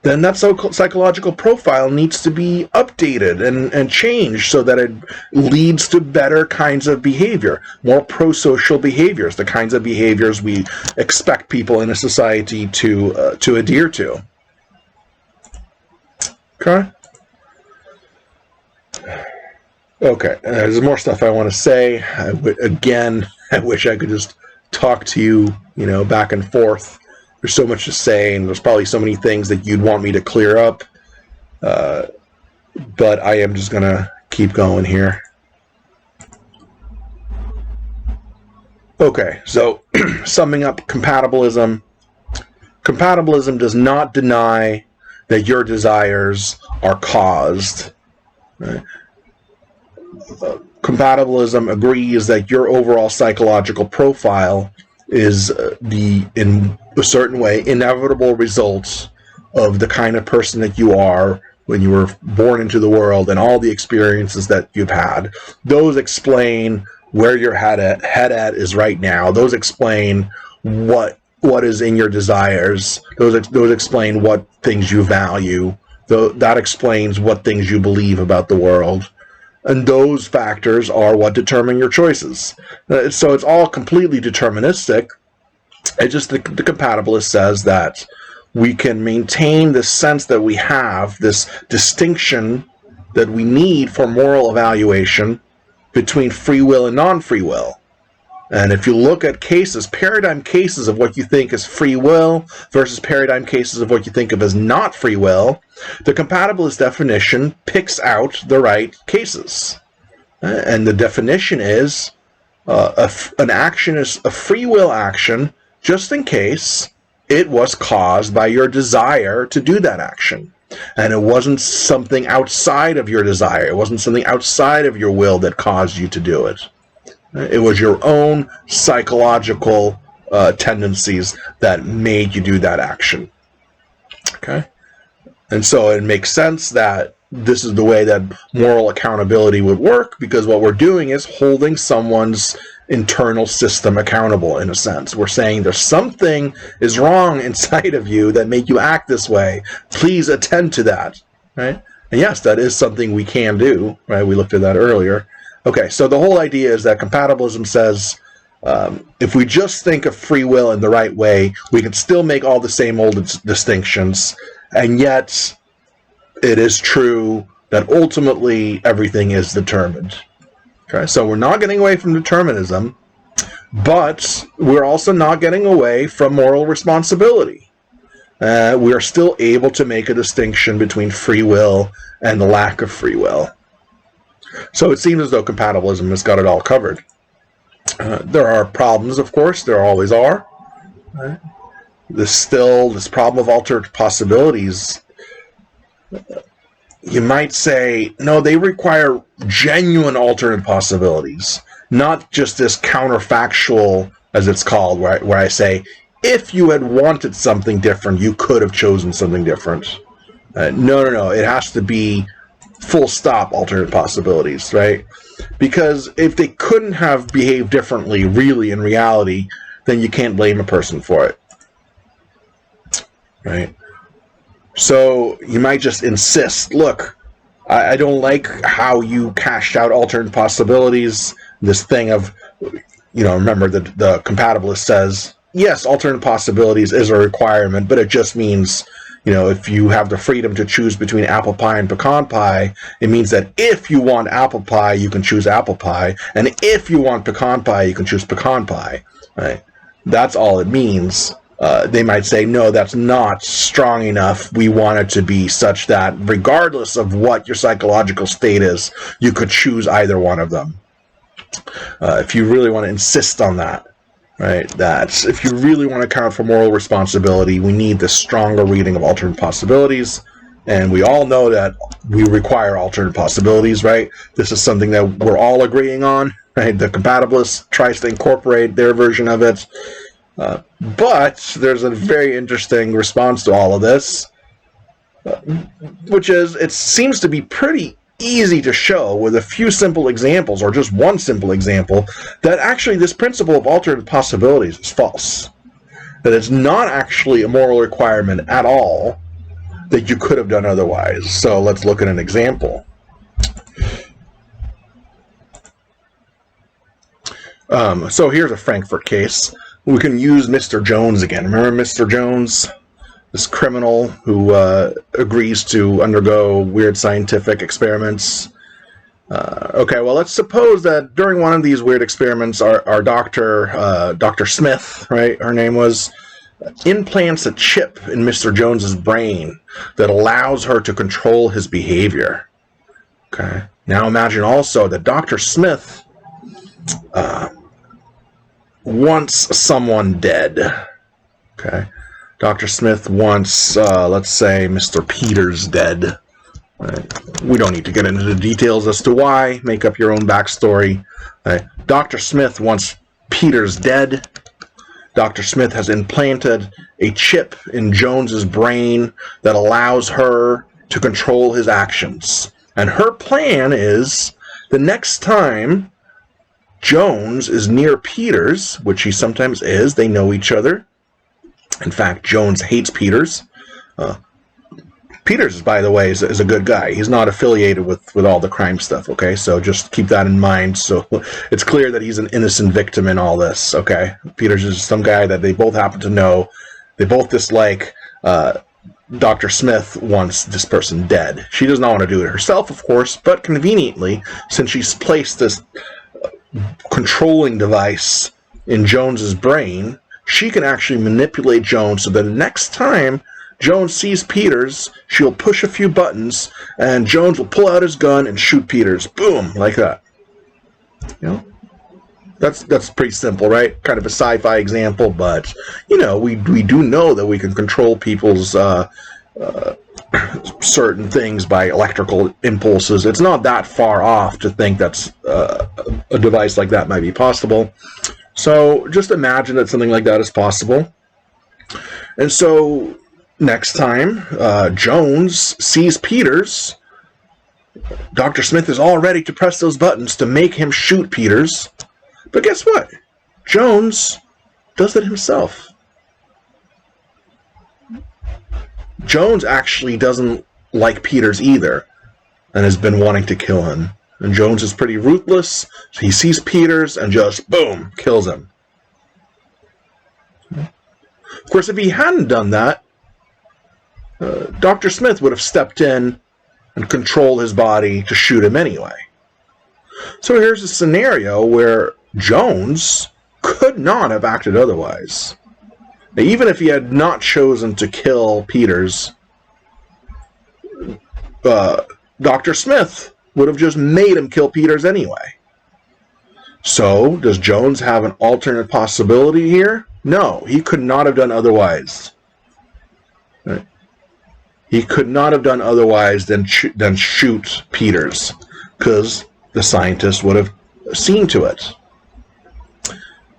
then that psychological profile needs to be updated and changed so that it leads to better kinds of behavior, more pro-social behaviors, the kinds of behaviors we expect people in a society to adhere to. Okay? Okay, there's more stuff I want to say. Again, I wish I could just talk to you, back and forth. There's so much to say, and there's probably so many things that you'd want me to clear up. But I am just going to keep going here. Okay, so summing up compatibilism. Compatibilism does not deny that your desires are caused. Right? Compatibilism agrees that your overall psychological profile is in a certain way, inevitable results of the kind of person that you are when you were born into the world and all the experiences that you've had. Those explain where your head at is right now. Those explain what is in your desires. Those explain what things you value. That explains what things you believe about the world. And those factors are what determine your choices. So it's all completely deterministic. It just the compatibilist says that we can maintain this sense that we have, this distinction that we need for moral evaluation between free will and non-free will. And if you look at cases, paradigm cases of what you think is free will versus paradigm cases of what you think of as not free will, the compatibilist definition picks out the right cases. And the definition is an action is a free will action just in case it was caused by your desire to do that action. And it wasn't something outside of your desire. It wasn't something outside of your will that caused you to do it. It was your own psychological tendencies that made you do that action. Okay? And so it makes sense that this is the way that moral accountability would work, because what we're doing is holding someone's internal system accountable, in a sense. We're saying there's something is wrong inside of you that make you act this way. Please attend to that. Right? And yes, that is something we can do. Right? We looked at that earlier. Okay, so the whole idea is that compatibilism says if we just think of free will in the right way, we can still make all the same old distinctions, and yet it is true that ultimately everything is determined. Okay, so we're not getting away from determinism, but we're also not getting away from moral responsibility. We are still able to make a distinction between free will and the lack of free will. So it seems as though compatibilism has got it all covered. There are problems, of course. There always are. Right? This problem of altered possibilities. You might say, no, they require genuine alternate possibilities, not just this counterfactual, as it's called, where I say, if you had wanted something different, you could have chosen something different. No. It has to be full stop alternate possibilities, right? Because if they couldn't have behaved differently, really, in reality, then you can't blame a person for it, right? So you might just insist, look, I don't like how you cashed out alternate possibilities. This thing of, remember that the compatibilist says, yes, alternate possibilities is a requirement, but it just means, if you have the freedom to choose between apple pie and pecan pie, it means that if you want apple pie, you can choose apple pie, and if you want pecan pie, you can choose pecan pie, right? That's all it means. they might say, no, that's not strong enough. We want it to be such that regardless of what your psychological state is, you could choose either one of them. If you really want to insist on that, right, that if you really want to account for moral responsibility, we need this stronger reading of alternate possibilities. And we all know that we require alternate possibilities, right? This is something that we're all agreeing on, right? The compatibilist tries to incorporate their version of it. But there's a very interesting response to all of this, which is it seems to be pretty easy to show with a few simple examples, or just one simple example, that actually this principle of alternate possibilities is false. That it's not actually a moral requirement at all, that you could have done otherwise. So let's look at an example. So here's a Frankfurt case. We can use Mr. Jones again. Remember Mr. Jones? This criminal who agrees to undergo weird scientific experiments. Okay, well, let's suppose that during one of these weird experiments, our doctor, Dr. Smith, right, her name was, implants a chip in Mr. Jones's brain that allows her to control his behavior. Okay. Now imagine also that Dr. Smith wants someone dead. Okay. Dr. Smith wants, let's say, Mr. Peters dead. Right. We don't need to get into the details as to why. Make up your own backstory. Right. Dr. Smith wants Peters dead. Dr. Smith has implanted a chip in Jones's brain that allows her to control his actions. And her plan is the next time Jones is near Peters, which he sometimes is, they know each other. In fact, Jones hates Peters. Peters, by the way, is a good guy. He's not affiliated with all the crime stuff, okay? So just keep that in mind. So it's clear that he's an innocent victim in all this, okay? Peters is some guy that they both happen to know. They both dislike. Dr. Smith wants this person dead. She does not want to do it herself, of course, but conveniently, since she's placed this controlling device in Jones's brain, she can actually manipulate Jones so that the next time Jones sees Peters, she'll push a few buttons, and Jones will pull out his gun and shoot Peters. Boom, like that. You know, that's pretty simple, right? Kind of a sci-fi example, but you know, we do know that we can control people's certain things by electrical impulses. It's not that far off to think that's a device like that might be possible. So just imagine that something like that is possible. And so next time Jones sees Peters, Dr. Smith is all ready to press those buttons to make him shoot Peters. But guess what? Jones does it himself. Jones actually doesn't like Peters either and has been wanting to kill him. And Jones is pretty ruthless. So he sees Peters and just, boom, kills him. Of course, if he hadn't done that, Dr. Smith would have stepped in and controlled his body to shoot him anyway. So here's a scenario where Jones could not have acted otherwise. Now, even if he had not chosen to kill Peters, Dr. Smith would have just made him kill Peters anyway. So, does Jones have an alternate possibility here? No, he could not have done otherwise. Right? He could not have done otherwise than shoot Peters, because the scientist would have seen to it.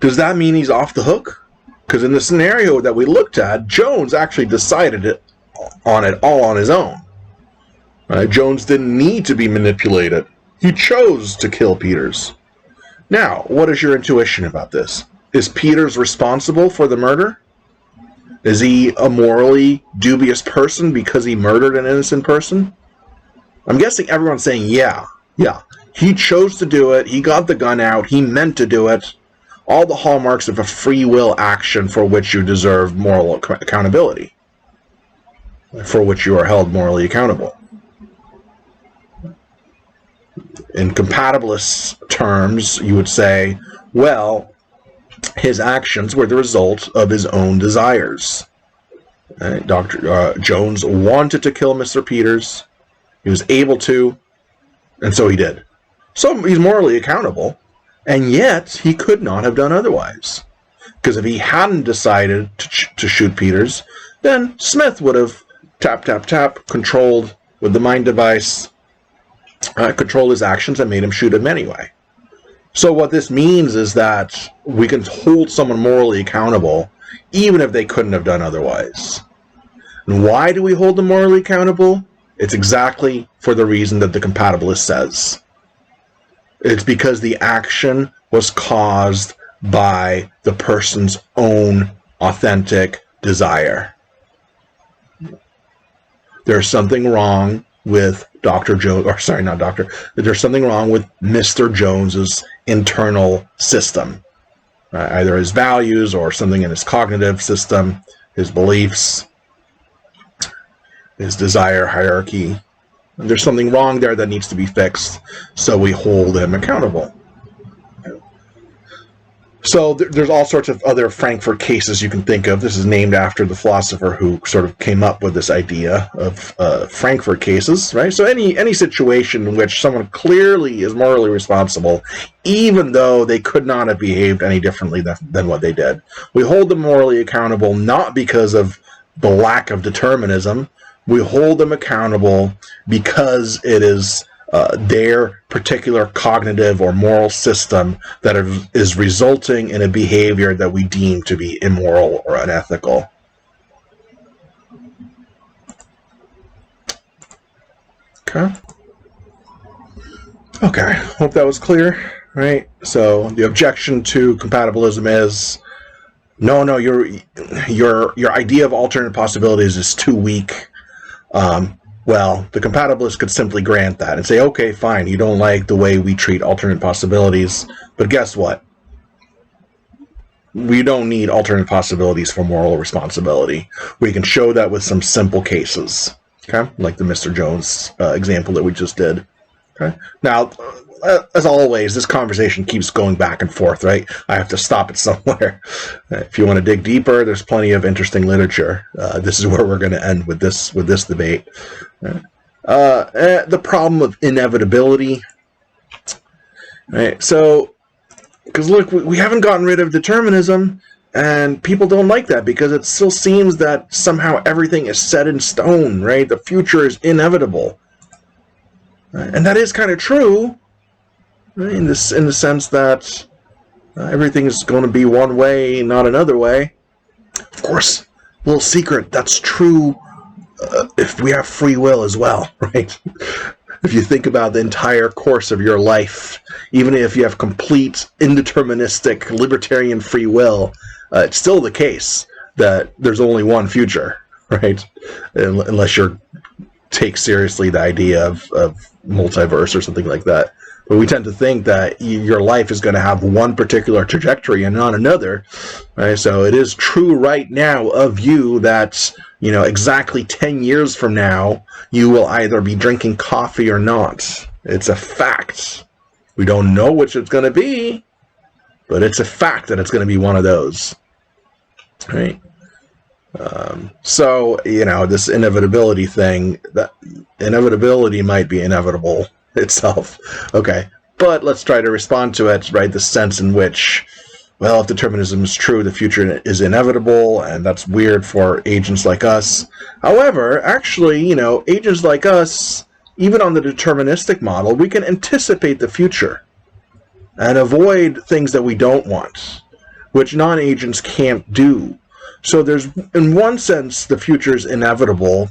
Does that mean he's off the hook? Because in the scenario that we looked at, Jones actually decided it all on his own. Right? Jones didn't need to be manipulated. He chose to kill Peters. Now, what is your intuition about this? Is Peters responsible for the murder? Is he a morally dubious person because he murdered an innocent person? I'm guessing everyone's saying, yeah. He chose to do it. He got the gun out. He meant to do it. All the hallmarks of a free will action for which you deserve moral accountability. For which you are held morally accountable. In compatibilist terms, you would say, well, his actions were the result of his own desires. Dr. Jones wanted to kill Mr. Peters. He was able to, and so he did. So he's morally accountable, and yet he could not have done otherwise. Because if he hadn't decided to shoot Peters, then Smith would have tap, tap, tap, controlled with the mind device, controlled his actions and made him shoot him anyway. So what this means is that we can hold someone morally accountable even if they couldn't have done otherwise. And why do we hold them morally accountable? It's exactly for the reason that the compatibilist says. It's because the action was caused by the person's own authentic desire. There's something wrong with Dr. Jones, or sorry, not Dr. There's something wrong with Mr. Jones's internal system. Either his values or something in his cognitive system, his beliefs, his desire hierarchy. And there's something wrong there that needs to be fixed, so we hold him accountable. So there's all sorts of other Frankfurt cases you can think of. This is named after the philosopher who sort of came up with this idea of Frankfurt cases, right? So any situation in which someone clearly is morally responsible, even though they could not have behaved any differently than what they did. We hold them morally accountable not because of the lack of determinism. We hold them accountable because it is their particular cognitive or moral system that is resulting in a behavior that we deem to be immoral or unethical. Okay, hope that was clear, right? So the objection to compatibilism is, no, your idea of alternate possibilities is too weak. Well, the compatibilist could simply grant that and say, okay, fine, you don't like the way we treat alternate possibilities, but guess what? We don't need alternate possibilities for moral responsibility. We can show that with some simple cases, okay? Like the Mr. Jones example that we just did. Okay. Now, as always, this conversation keeps going back and forth, right? I have to stop it somewhere. If you want to dig deeper, there's plenty of interesting literature. This is where we're going to end with this debate. The problem of inevitability. Right? So, because look, we haven't gotten rid of determinism, and people don't like that because it still seems that somehow everything is set in stone, right? The future is inevitable. And that is kind of true, right? In the sense that everything is going to be one way, not another way. Of course, little secret, that's true if we have free will as well, right? If you think about the entire course of your life, even if you have complete indeterministic libertarian free will, it's still the case that there's only one future, right? Unless you're take seriously the idea of multiverse or something like that. But we tend to think that your life is going to have one particular trajectory and not another, right? So it is true right now of you that, exactly 10 years from now, you will either be drinking coffee or not. It's a fact. We don't know which it's going to be, but it's a fact that it's going to be one of those, right? So, this inevitability thing, that inevitability might be inevitable itself. Okay, but let's try to respond to it, right? The sense in which, well, if determinism is true, the future is inevitable, and that's weird for agents like us. However, actually, agents like us, even on the deterministic model, we can anticipate the future and avoid things that we don't want, which non-agents can't do. So there's, in one sense, the future is inevitable,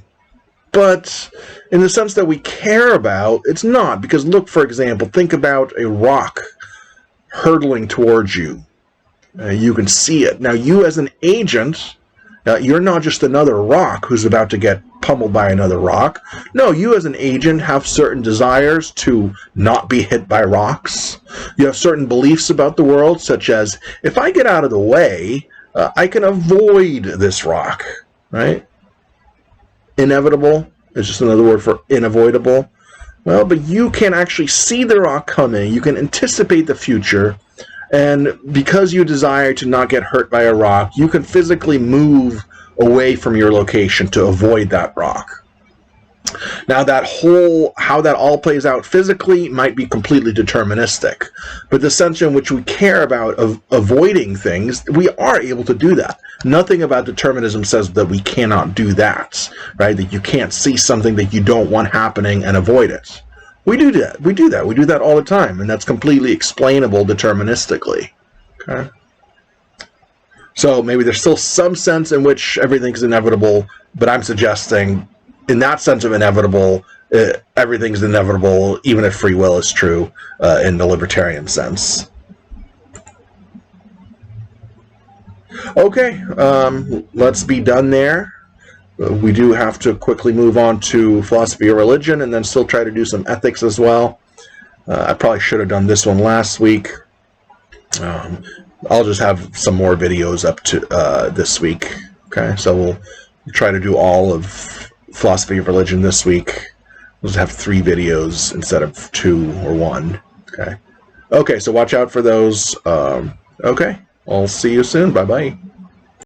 but in the sense that we care about, it's not. Because look, for example, think about a rock hurtling towards you. You can see it. Now, you as an agent, you're not just another rock who's about to get pummeled by another rock. No, you as an agent have certain desires to not be hit by rocks. You have certain beliefs about the world, such as, if I get out of the way, I can avoid this rock, right? Inevitable is just another word for unavoidable. Well, but you can actually see the rock coming. You can anticipate the future, And because you desire to not get hurt by a rock, you can physically move away from your location to avoid that rock. Now, how that all plays out physically might be completely deterministic, but the sense in which we care about avoiding things, we are able to do that. Nothing about determinism says that we cannot do that, right? That you can't see something that you don't want happening and avoid it. We do that. We do that all the time, and that's completely explainable deterministically. Okay. So maybe there's still some sense in which everything's inevitable, but I'm suggesting, in that sense of inevitable, everything's inevitable, even if free will is true in the libertarian sense. Okay, let's be done there. We do have to quickly move on to philosophy of religion and then still try to do some ethics as well. I probably should have done this one last week. I'll just have some more videos up to this week. Okay, so we'll try to do all of philosophy of religion this week. We'll just have 3 videos instead of 2 or 1. Okay, so watch out for those. Okay, I'll see you soon. Bye-bye.